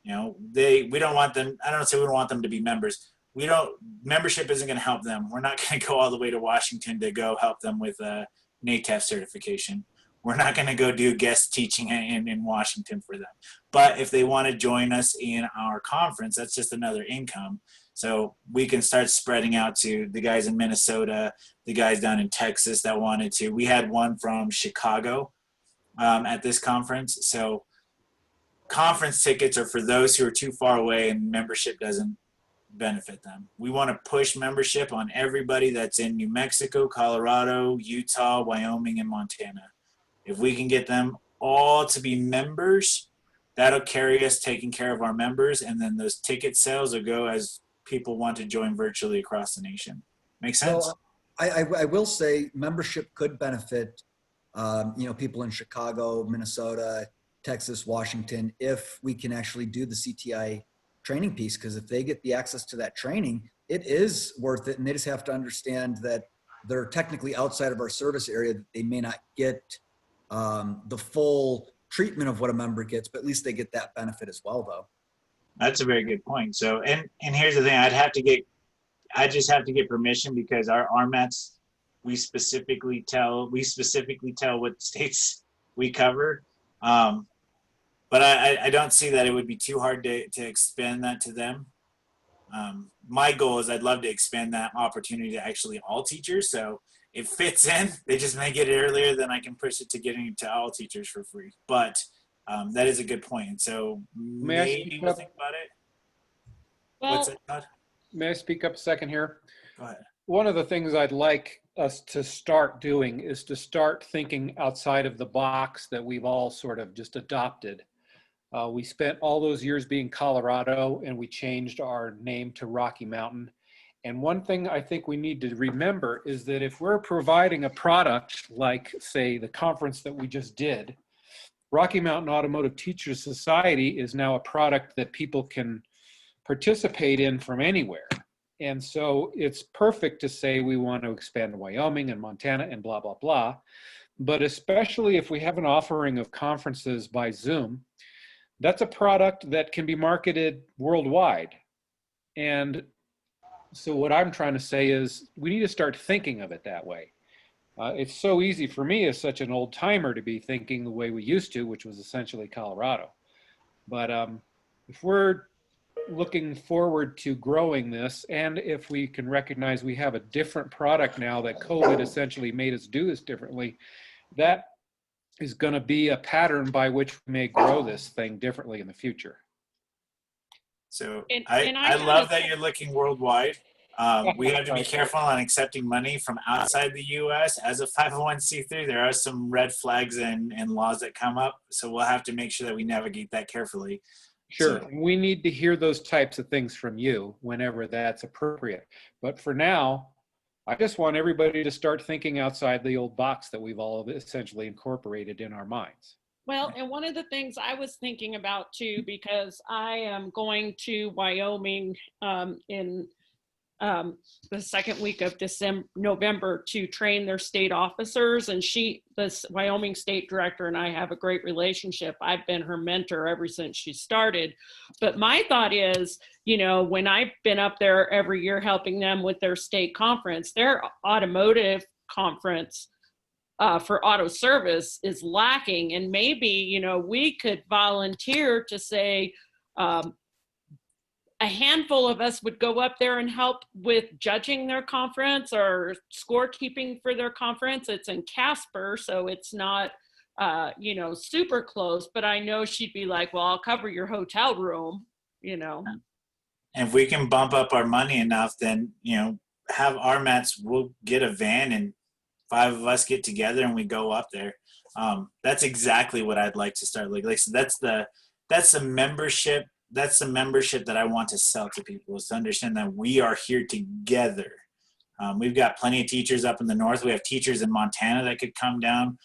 You know, we don't want them, I don't say we don't want them to be members. Membership isn't going to help them. We're not going to go all the way to Washington to go help them with a NATEF certification. We're not going to go do guest teaching in Washington for them. But if they want to join us in our conference, that's just another income. So we can start spreading out to the guys in Minnesota, the guys down in Texas that wanted to. We had one from Chicago at this conference. So conference tickets are for those who are too far away and membership doesn't benefit them. We want to push membership on everybody that's in New Mexico, Colorado, Utah, Wyoming, and Montana. If we can get them all to be members, that'll carry us taking care of our members, and then those ticket sales will go as people want to join virtually across the nation. Make sense? So I will say membership could benefit, people in Chicago, Minnesota, Texas, Washington, if we can actually do the CTI training piece, because if they get the access to that training, it is worth it. And they just have to understand that they're technically outside of our service area, that they may not get the full treatment of what a member gets, but at least they get that benefit as well, though. That's a very good point. So, and here's the thing, I just have to get permission, because our RMATs, we specifically tell what states we cover. But I don't see that it would be too hard to expand that to them. My goal is I'd love to expand that opportunity to actually all teachers. So it fits in. They just may get it earlier, then I can push it to getting it to all teachers for free. But that is a good point. And so maybe we'll think about it. What's Well, that, Todd? May I speak up a second here? Go ahead. One of the things I'd like us to start doing is to start thinking outside of the box that we've all sort of just adopted. We spent all those years being Colorado, and we changed our name to Rocky Mountain. And one thing I think we need to remember is that if we're providing a product like, say, the conference that we just did, Rocky Mountain Automotive Teachers Society is now a product that people can participate in from anywhere. And so it's perfect to say we want to expand to Wyoming and Montana and blah, blah, blah. But especially if we have an offering of conferences by Zoom, that's a product that can be marketed worldwide. And so what I'm trying to say is we need to start thinking of it that way. It's so easy for me as such an old timer to be thinking the way we used to, which was essentially Colorado. But if we're looking forward to growing this, and if we can recognize we have a different product now that COVID essentially made us do this differently, that is going to be a pattern by which we may grow this thing differently in the future. So And I love that you're looking worldwide. We have to be careful on accepting money from outside the U.S. As a 501c3, there are some red flags and laws that come up. So we'll have to make sure that we navigate that carefully. Sure, So, we need to hear those types of things from you whenever that's appropriate. But for now, I just want everybody to start thinking outside the old box that we've all essentially incorporated in our minds. well, and one of the things I was thinking about too, because I am going to Wyoming in the second week of November to train their state officers, and this Wyoming state director and I have a great relationship. I've been her mentor ever since she started. But my thought is, when I've been up there every year helping them with their state conference, their automotive conference for auto service is lacking. And maybe, we could volunteer to say, a handful of us would go up there and help with judging their conference or scorekeeping for their conference. It's in Casper, so it's not, super close, but I know she'd be like, well, I'll cover your hotel room, and if we can bump up our money enough, then, have RMATS, we'll get a van and 5 of us get together and we go up there. That's exactly what I'd like to start. Like so that's the membership. That's the membership that I want to sell to people, is to understand that we are here together. We've got plenty of teachers up in the north. We have teachers in Montana that could come down.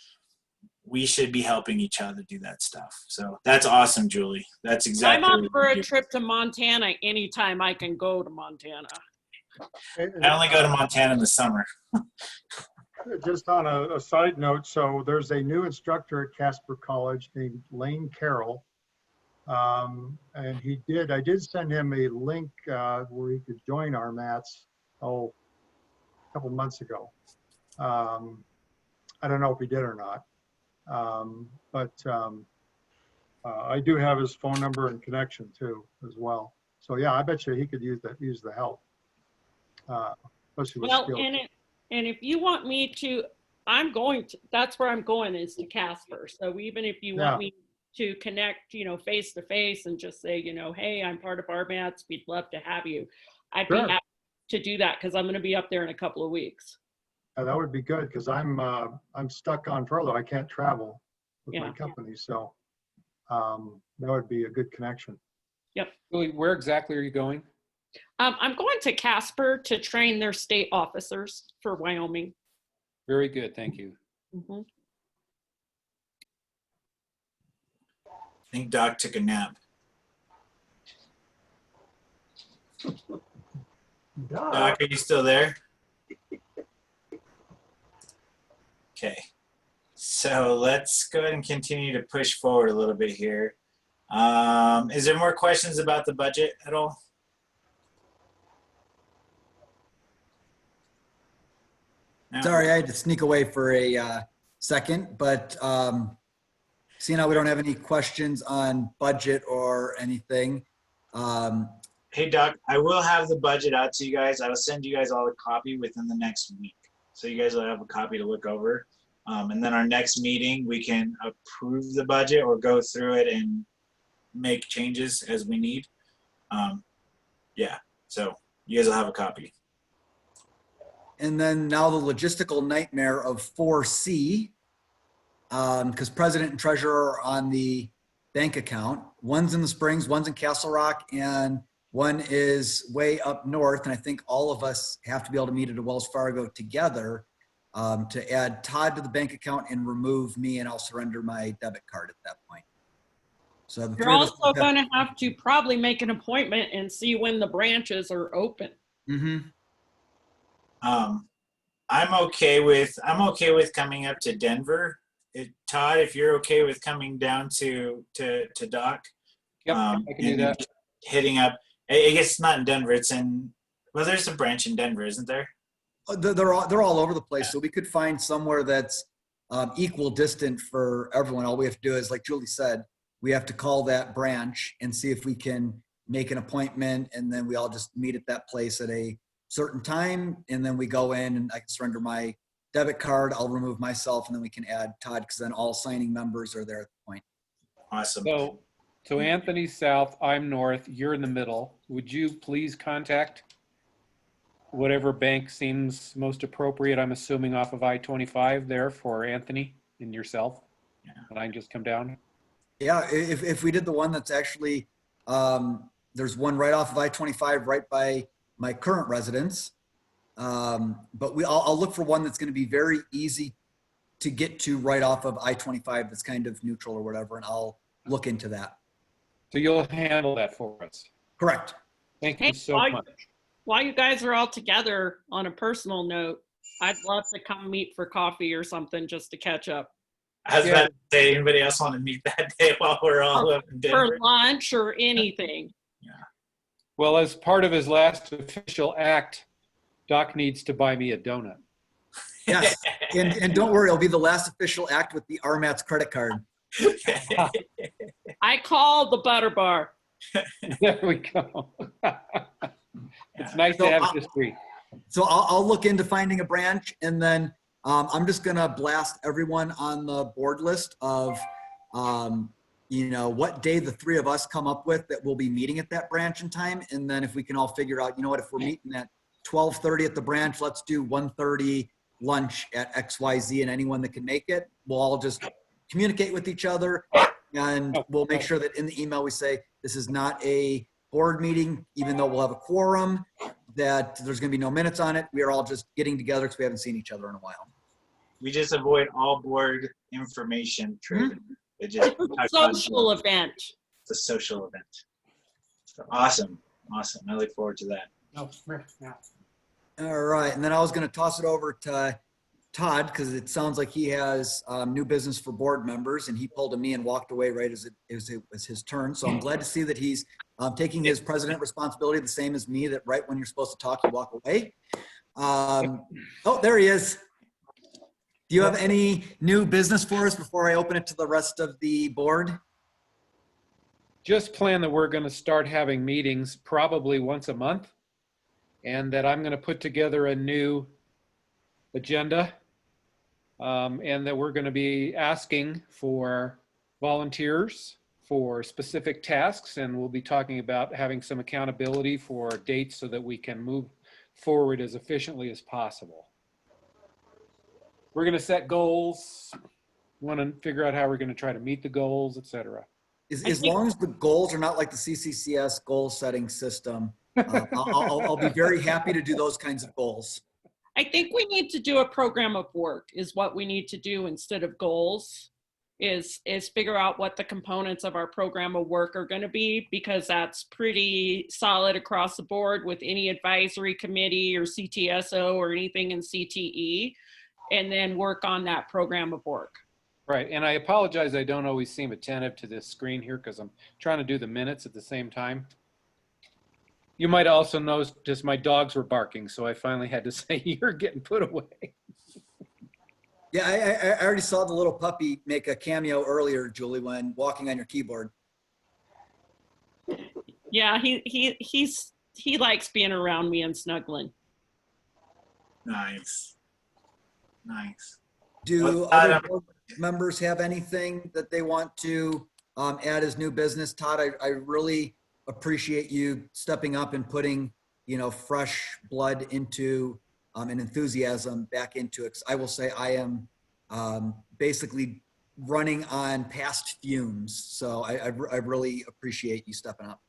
We should be helping each other do that stuff. So that's awesome, Julie. That's exactly. I'm up what for we a do. trip to Montana anytime I can go to Montana. I only go to Montana in the summer. Just on a side note, so there's a new instructor at Casper College named Lane Carroll. And I did send him a link where he could join RMATS, a couple months ago. I don't know if he did or not. I do have his phone number and connection too, as well. So yeah, I bet you he could use the help. Especially with Well, skills. and if you want me to, that's where I'm going, is to Casper. So even if you want me to connect, face to face and just say, hey, I'm part of RMATS, we'd love to have you. I'd be happy to do that because I'm going to be up there in a couple of weeks. That would be good because I'm stuck on furlough. I can't travel with my company, so that would be a good connection. Yep. Julie, where exactly are you going? I'm going to Casper to train their state officers for Wyoming. Very good, thank you. Mm-hmm. I think Doc took a nap. Doc, are you still there? Okay, so let's go ahead and continue to push forward a little bit here. Is there more questions about the budget at all? No? Sorry, I had to sneak away for a second, but seeing how we don't have any questions on budget or anything. Hey, Doc, I will have the budget out to you guys. I will send you guys all a copy within the next week. So you guys will have a copy to look over. And then our next meeting, we can approve the budget or go through it and make changes as we need. Yeah, so you guys will have a copy. And then now the logistical nightmare of 4C, because president and treasurer are on the bank account. One's in the Springs, one's in Castle Rock, and one is way up north. And I think all of us have to be able to meet at a Wells Fargo together to add Todd to the bank account and remove me, and I'll surrender my debit card at that point. So the You're three of us also going to have to probably make an appointment and see when the branches are open. Mm-hmm. I'm okay with coming up to Denver. Todd, if you're okay with coming down to Doc. Yep, I can do that. Hitting up, I guess it's not in Denver, it's in, well, there's a branch in Denver, isn't there? They're all over the place. So we could find somewhere that's equal distant for everyone. All we have to do is, like Julie said, we have to call that branch and see if we can make an appointment, and then we all just meet at that place at a certain time, and then we go in and I can surrender my debit card. I'll remove myself, and then we can add Todd, because then all signing members are there at the point. Awesome. So Anthony's south, I'm north, you're in the middle. Would you please contact whatever bank seems most appropriate? I'm assuming off of I-25 there for Anthony and yourself. Yeah. And I can just come down. Yeah, if we did the one that's actually, there's one right off of I-25 right by my current residence. But I'll look for one that's going to be very easy to get to right off of I-25 that's kind of neutral or whatever, and I'll look into that. So you'll handle that for us. Correct. Thank Hey, you so much. While you guys are all together, on a personal note, I'd love to come meet for coffee or something just to catch up. I was about to say, anybody else want to meet that day while we're all up in Denver? For lunch or anything. Yeah. Well, as part of his last official act, Doc needs to buy me a donut. Yes, and don't worry, it'll be the last official act with the RMATS credit card. I call the butter bar. There we go. It's nice to have history. So I'll look into finding a branch, and then I'm just gonna blast everyone on the board list of what day the three of us come up with that we'll be meeting at that branch in time, and then if we can all figure out, if we're meeting at 12:30 at the branch, let's do 1:30 lunch at XYZ, and anyone that can make it, we'll all just communicate with each other, and we'll make sure that in the email we say this is not a board meeting, even though we'll have a quorum. that there's going to be no minutes on it. We are all just getting together because we haven't seen each other in a while. We just avoid all board information trading. It just Social event. It's a social event. So awesome. Awesome. I look forward to that. No, yeah. All right. And then I was going to toss it over to Todd because it sounds like he has new business for board members, and he pulled a me and walked away right as it was his turn. So I'm glad to see that he's taking his president responsibility the same as me, that right when you're supposed to talk, you walk away. Oh, there he is. Do you have any new business for us before I open it to the rest of the board? Just plan that we're going to start having meetings probably once a month, and that I'm going to put together a new agenda, and that we're going to be asking for volunteers for specific tasks, and we'll be talking about having some accountability for dates so that we can move forward as efficiently as possible. We're going to set goals, want to figure out how we're going to try to meet the goals, etc. As long as the goals are not like the CCCS goal setting system, I'll be very happy to do those kinds of goals. I think we need to do a program of work is what we need to do instead of goals, is figure out what the components of our program of work are going to be, because that's pretty solid across the board with any advisory committee or CTSO or anything in CTE, and then work on that program of work. Right, and I apologize, I don't always seem attentive to this screen here because I'm trying to do the minutes at the same time. You might also notice my dogs were barking, so I finally had to say, you're getting put away. Yeah, I already saw the little puppy make a cameo earlier, Julie, when walking on your keyboard. Yeah, he likes being around me and snuggling. Nice. Nice. Do other board members have anything that they want to add as new business? Todd, I really appreciate you stepping up and putting, fresh blood into and enthusiasm back into it. I will say I am basically running on past fumes. So I really appreciate you stepping up.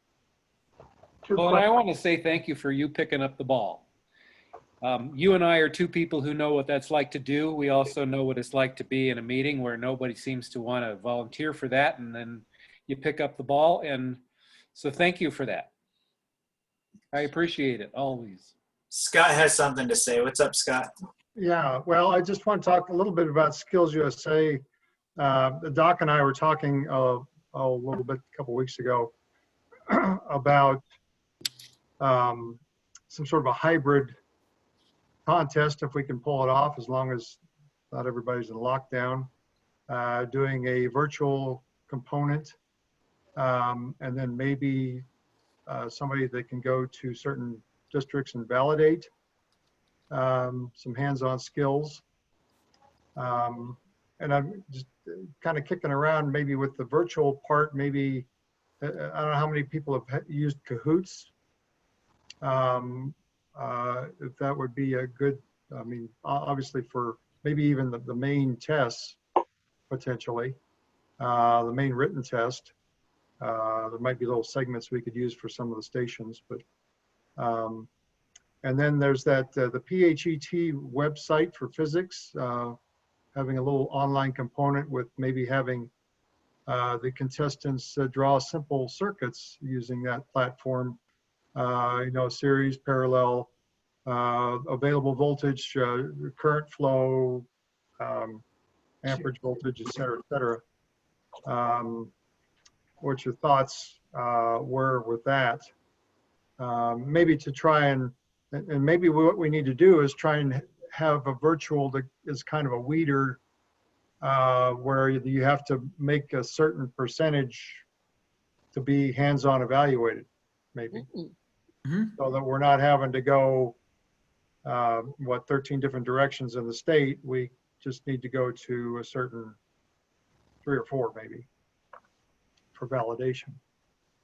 Well, and I want to say thank you for you picking up the ball. You and I are two people who know what that's like to do. We also know what it's like to be in a meeting where nobody seems to want to volunteer for that, and then you pick up the ball, and so thank you for that. I appreciate it always. Scott has something to say. What's up, Scott? Yeah, well, I just want to talk a little bit about Skills USA. Doc and I were talking a little bit a couple weeks ago about some sort of a hybrid contest, if we can pull it off, as long as not everybody's in lockdown, doing a virtual component, and then maybe somebody that can go to certain districts and validate some hands-on skills. And I'm just kind of kicking around maybe with the virtual part, maybe, I don't know how many people have used Kahoots. If that would be a good, I mean, obviously for maybe even the main tests, potentially, the main written test. There might be little segments we could use for some of the stations, but, and then there's that, the PHET website for physics, having a little online component with maybe having the contestants draw simple circuits using that platform, series, parallel, available voltage, current flow, amperage voltage, et cetera. What your thoughts were with that? Maybe to try and maybe what we need to do is try and have a virtual that is kind of a weeder, where you have to make a certain percentage to be hands-on evaluated, maybe. Mm-hmm. So that we're not having to go, 13 different directions in the state. We just need to go to a certain 3 or 4 maybe for validation.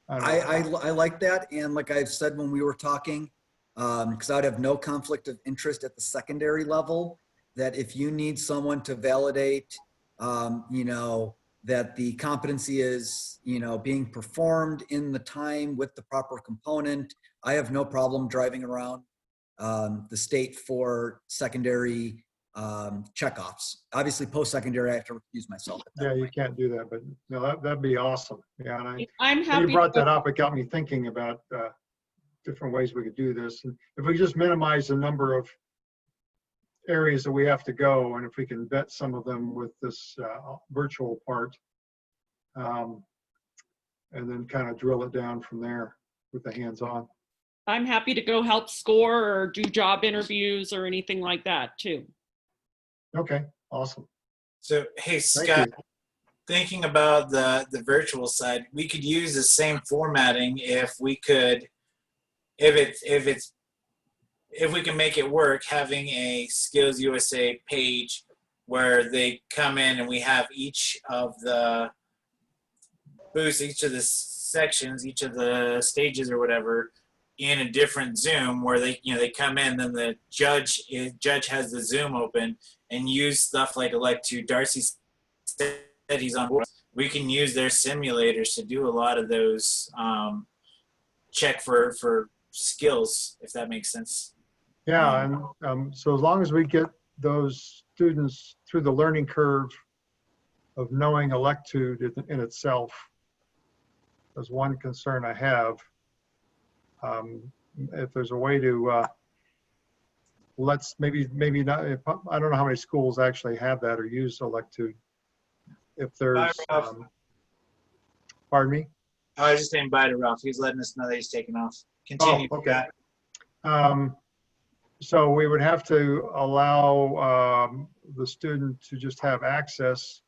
I like that. And like I've said when we were talking, because I would have no conflict of interest at the secondary level, that if you need someone to validate, that the competency is, being performed in the time with the proper component, I have no problem driving around the state for secondary checkoffs. Obviously, post-secondary, I have to recuse myself at that Yeah, you point. can't do that, but no, that'd be awesome. Yeah, and I'm when you happy. brought that up, it got me thinking about different ways we could do this. And if we just minimize the number of areas that we have to go, and if we can vet some of them with this virtual part, and then kind of drill it down from there with the hands-on. I'm happy to go help score or do job interviews or anything like that too. Okay, awesome. So, hey, Thank Scott, you. thinking about the virtual side, we could use the same formatting if we could, if we can make it work, having a Skills USA page where they come in and we have each of the booths, each of the sections, each of the stages or whatever in a different Zoom where they come in, then the judge has the Zoom open and use stuff like to Darcy said he's on board. We can use their simulators to do a lot of those check for skills, if that makes sense. Yeah, and so as long as we get those students through the learning curve of knowing electude in itself, is one concern I have. If there's a way to let's maybe not. I don't know how many schools actually have that or use electude. If there's, pardon me. I was just saying bye to Ralph. He's letting us know that he's taking off. Continue. Oh, okay. So we would have to allow the student to just have access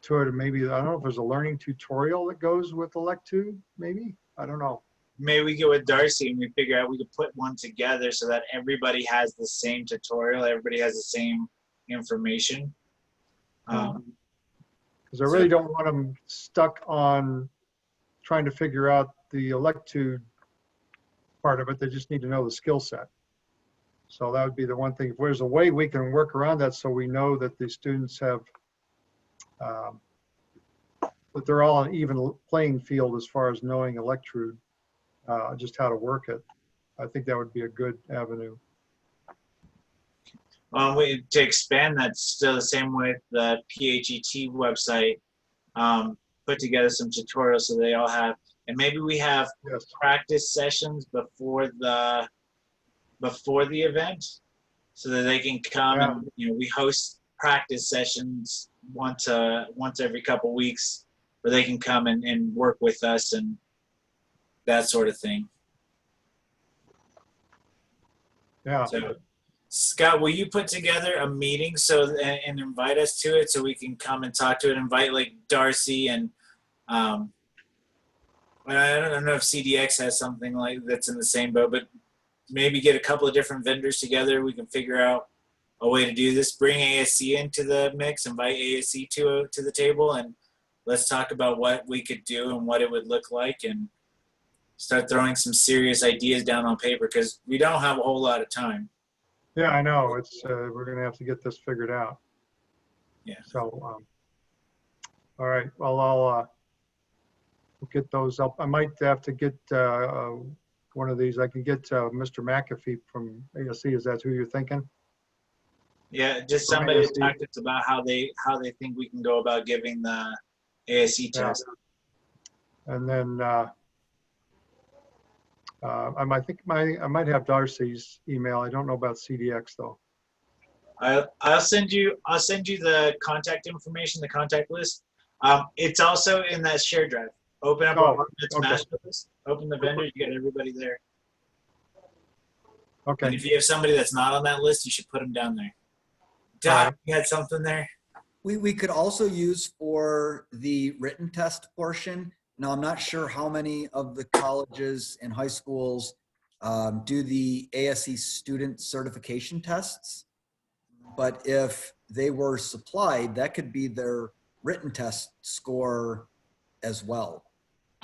to it. And maybe, I don't know if there's a learning tutorial that goes with electude, maybe? I don't know. Maybe we go with Darcy and we figure out we could put one together so that everybody has the same tutorial, everybody has the same information. Because I really don't want them stuck on trying to figure out the electude part of it. They just need to know the skill set. So that would be the one thing. If there's a way we can work around that so we know that the students have, that they're all on an even playing field as far as knowing electude, just how to work it. I think that would be a good avenue. To expand that, still the same with the PHET website, put together some tutorials so they all have, and maybe we have Yes. practice sessions before the event so that they can come and we host practice sessions once every couple weeks where they can come and work with us and that sort of thing. Yeah. So, Scott, will you put together a meeting and invite us to it so we can come and talk to it? Invite like Darcy and I don't know if CDX has something like that's in the same boat, but maybe get a couple of different vendors together. We can figure out a way to do this. Bring ASC into the mix. Invite ASC to the table, and let's talk about what we could do and what it would look like, and start throwing some serious ideas down on paper because we don't have a whole lot of time. Yeah, I know. It's we're going to have to get this figured out. Yeah. So, all right. Well, I'll get those up. I might have to get one of these. I can get Mr. McAfee from ASC. Is that who you're thinking? Yeah, just somebody to talk to us about how they think we can go about giving the ASC test. And then I might have Darcy's email. I don't know about CDX though. I'll send you the contact information, the contact list. It's also in that share drive. Open up our master list. Open the vendors. You get everybody there. Okay. And if you have somebody that's not on that list, you should put them down there. Doc, you had something there? We could also use for the written test portion. Now, I'm not sure how many of the colleges and high schools do the ASE student certification tests, but if they were supplied, that could be their written test score as well.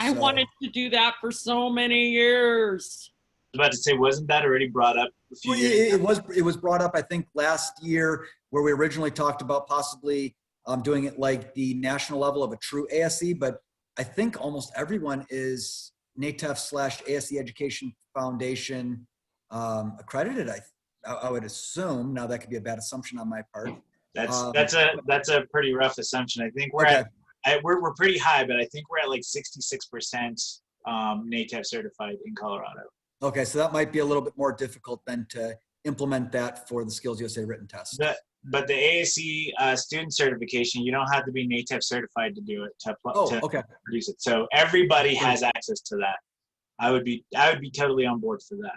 I wanted to do that for so many years. I was about to say, wasn't that already brought up a few years ago? It was brought up, I think, last year where we originally talked about possibly doing it like the national level of a true ASE, but I think almost everyone is NATEF /ASE Education Foundation accredited. I would assume. Now that could be a bad assumption on my part. That's a pretty rough assumption. I think we're Okay. we're pretty high, but I think we're at like 66% NATEP certified in Colorado. Okay, so that might be a little bit more difficult than to implement that for the Skills USA written test. But the ASE student certification, you don't have to be NATEP certified to do it, to Okay. produce it. So everybody has access to that. I would be totally on board for that.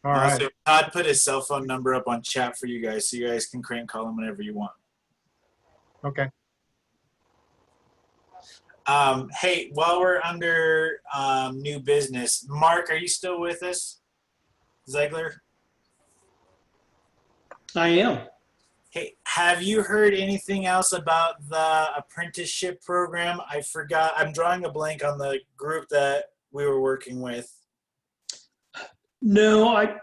All right. Also, Todd put his cell phone number up on chat for you guys, so you guys can crank call him whenever you want. Okay. Hey, while we're under new business, Mark, are you still with us? Ziegler? I am. Hey, have you heard anything else about the apprenticeship program? I forgot. I'm drawing a blank on the group that we were working with. No, I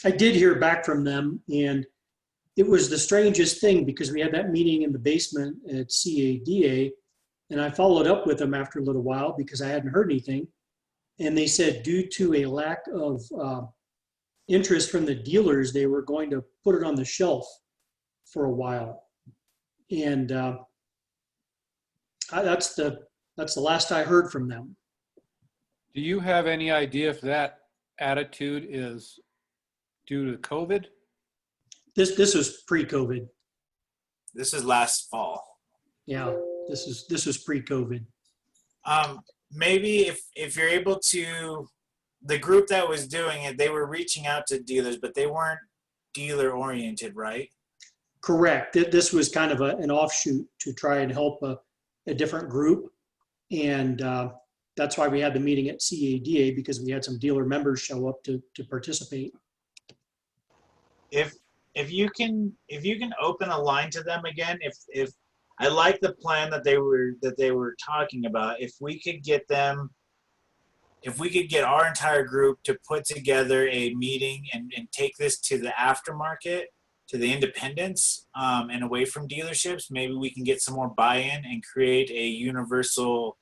did hear back from them, and it was the strangest thing because we had that meeting in the basement at CADA, and I followed up with them after a little while because I hadn't heard anything. And they said due to a lack of interest from the dealers, they were going to put it on the shelf for a while. And that's the last I heard from them. Do you have any idea if that attitude is due to COVID? This was pre-COVID. This is last fall. Yeah, this was pre-COVID. Maybe if you're able to, the group that was doing it, they were reaching out to dealers, but they weren't dealer oriented, right? Correct. This was kind of an offshoot to try and help a different group. And that's why we had the meeting at CADA, because we had some dealer members show up to participate. If you can open a line to them again, if I like the plan that they were talking about, if we could get our entire group to put together a meeting and take this to the aftermarket, to the independents, and away from dealerships, maybe we can get some more buy-in and create a universal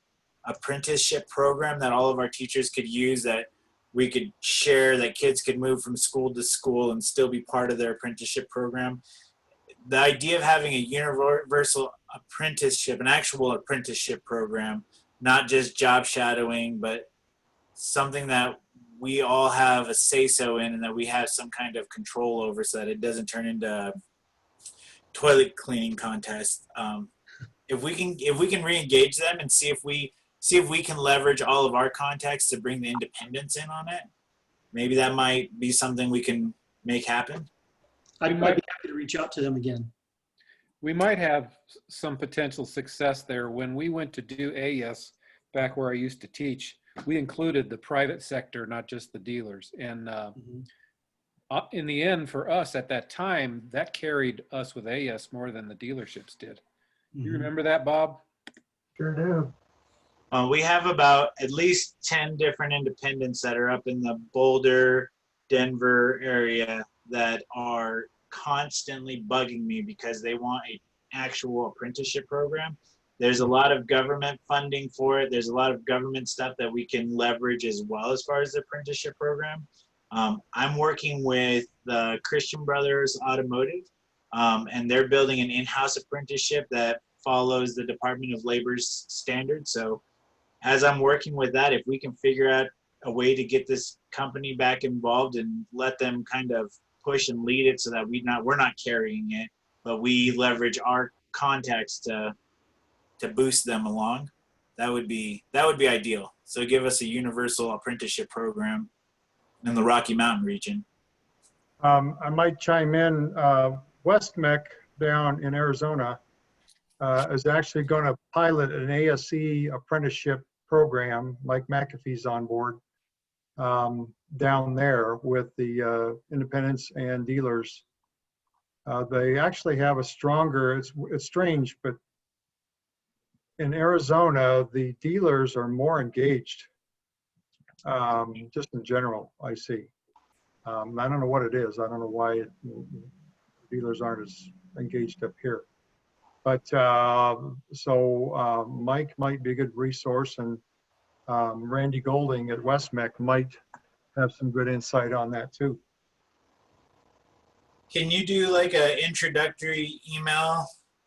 apprenticeship program that all of our teachers could use, that we could share, that kids could move from school to school and still be part of their apprenticeship program. The idea of having a universal apprenticeship, an actual apprenticeship program, not just job shadowing, but something that we all have a say-so in and that we have some kind of control over, so that it doesn't turn into a toilet cleaning contest. If we can re-engage them and see if we can leverage all of our contacts to bring the independents in on it, maybe that might be something we can make happen. I'd be happy to reach out to them again. We might have some potential success there. When we went to do AES back where I used to teach, we included the private sector, not just the dealers. And in the end, for us at that time, that carried us with AES more than the dealerships did. You remember that, Bob? Sure do. We have about at least 10 different independents that are up in the Boulder, Denver area that are constantly bugging me because they want an actual apprenticeship program. There's a lot of government funding for it. There's a lot of government stuff that we can leverage as well as far as the apprenticeship program. I'm working with the Christian Brothers Automotive, and they're building an in-house apprenticeship that follows the Department of Labor's standards. So as I'm working with that, if we can figure out a way to get this company back involved and let them kind of push and lead it so that we're not carrying it, but we leverage our contacts to boost them along, that would be ideal. So give us a universal apprenticeship program in the Rocky Mountain region. I might chime in. Westmec down in Arizona is actually going to pilot an ASE apprenticeship program, like McAfee's on board, down there with the independents and dealers. They actually have a stronger, it's strange, but in Arizona, the dealers are more engaged, just in general, I see. I don't know what it is. I don't know why dealers aren't as engaged up here. But Mike might be a good resource, and Randy Golding at Westmec might have some good insight on that too. Can you do like an introductory email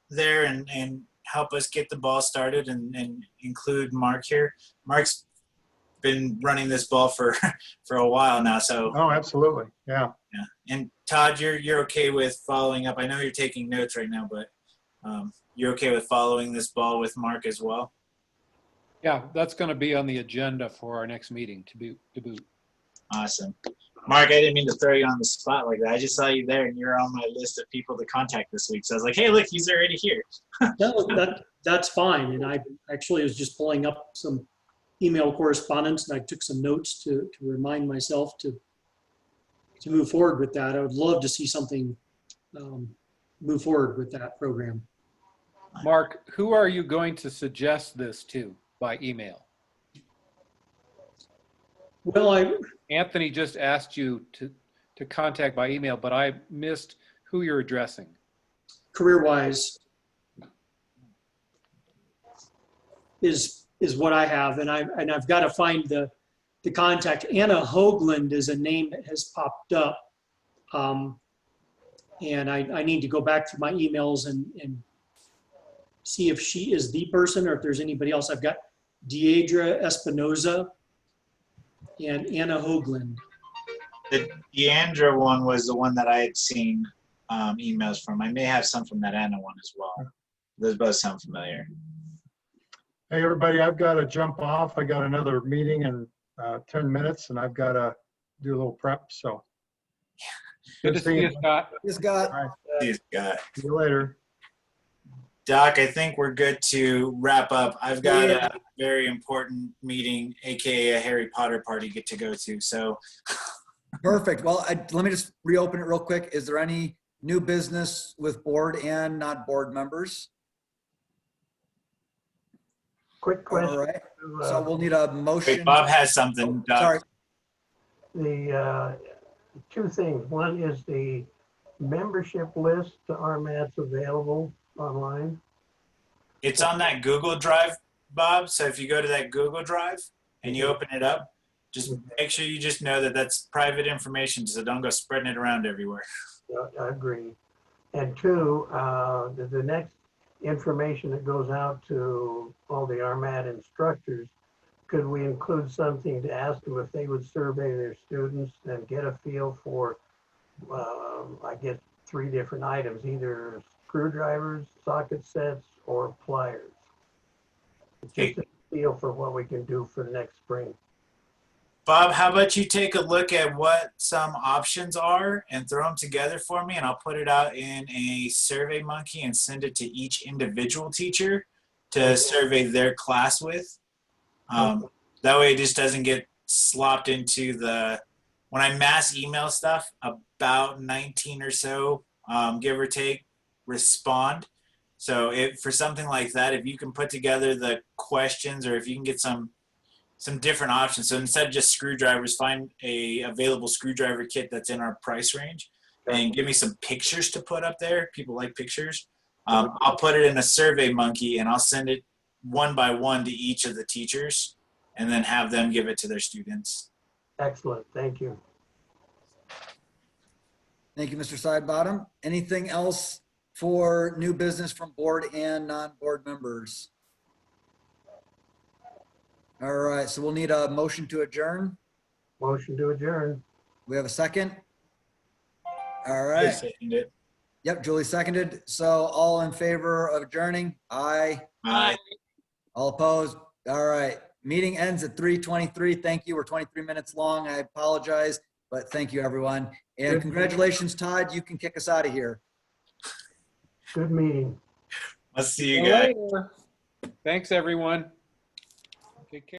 there and help us get the ball started and include Mark here? Mark's been running this ball for a while now, so. Oh, absolutely. Yeah. Yeah. And Todd, you're okay with following up? I know you're taking notes right now, but you're okay with following this ball with Mark as well? Yeah, that's going to be on the agenda for our next meeting to boot. Awesome. Mark, I didn't mean to throw you on the spot like that. I just saw you there and you're on my list of people to contact this week. So I was like, hey, look, he's already here. That's fine. And I actually was just pulling up some email correspondence, and I took some notes to remind myself to move forward with that. I would love to see something move forward with that program. Mark, who are you going to suggest this to by email? Well, Anthony just asked you to contact by email, but I missed who you're addressing. career-wise is what I have, and I've got to find the contact. Anna Hoagland is a name that has popped up, and I need to go back to my emails and see if she is the person or if there's anybody else. I've got Deidre Espinoza and Anna Hoagland. The Deandra one was the one that I had seen emails from. I may have some from that Anna one as well. Those both sound familiar. Hey, everybody, I've got to jump off. I got another meeting in 10 minutes, and I've got to do a little prep. So Good to see you, Scott. Yes, Scott. all right, See see you later. Doc, I think we're good to wrap up. I've got a very important meeting, aka a Harry Potter party, to go to. So Perfect. Well, let me just reopen it real quick. Is there any new business with board and not board members? Quick question. All right. to, So we'll need a motion. wait, Bob has something. Doc. Sorry. The two things. One is the membership list to RMATS available online. It's on that Google Drive, Bob. So if you go to that Google Drive and you open it up, just make sure you just know that that's private information, so don't go spreading it around everywhere. I agree. And two, the next information that goes out to all the RMAT instructors, could we include something to ask them if they would survey their students and get a feel for, I guess, 3 different items, either screwdrivers, socket sets, or pliers. Just a feel for what we can do for next spring. Bob, how about you take a look at what some options are and throw them together for me, and I'll put it out in a Survey Monkey and send it to each individual teacher to survey their class with. That way it just doesn't get slopped into when I mass email stuff, about 19 or so, give or take, respond. So for something like that, if you can put together the questions, or if you can get some different options. So instead of just screwdrivers, find a available screwdriver kit that's in our price range, and give me some pictures to put up there. People like pictures. I'll put it in a Survey Monkey, and I'll send it one by one to each of the teachers, and then have them give it to their students. Excellent, thank you. Thank you, Mr. Sidebottom. Anything else for new business from board and non-board members? All right, so we'll need a motion to adjourn. Motion to adjourn. We have a second? All I right. second it. Yep, Julie seconded. So all in favor of adjourning? Aye. Aye. All opposed? All right. Meeting ends at 3:23. Thank you. We're 23 minutes long. I apologize, but thank you, everyone. And congratulations, Todd. You can kick us out of here. Good meeting. I'll see you guys. Thanks, everyone.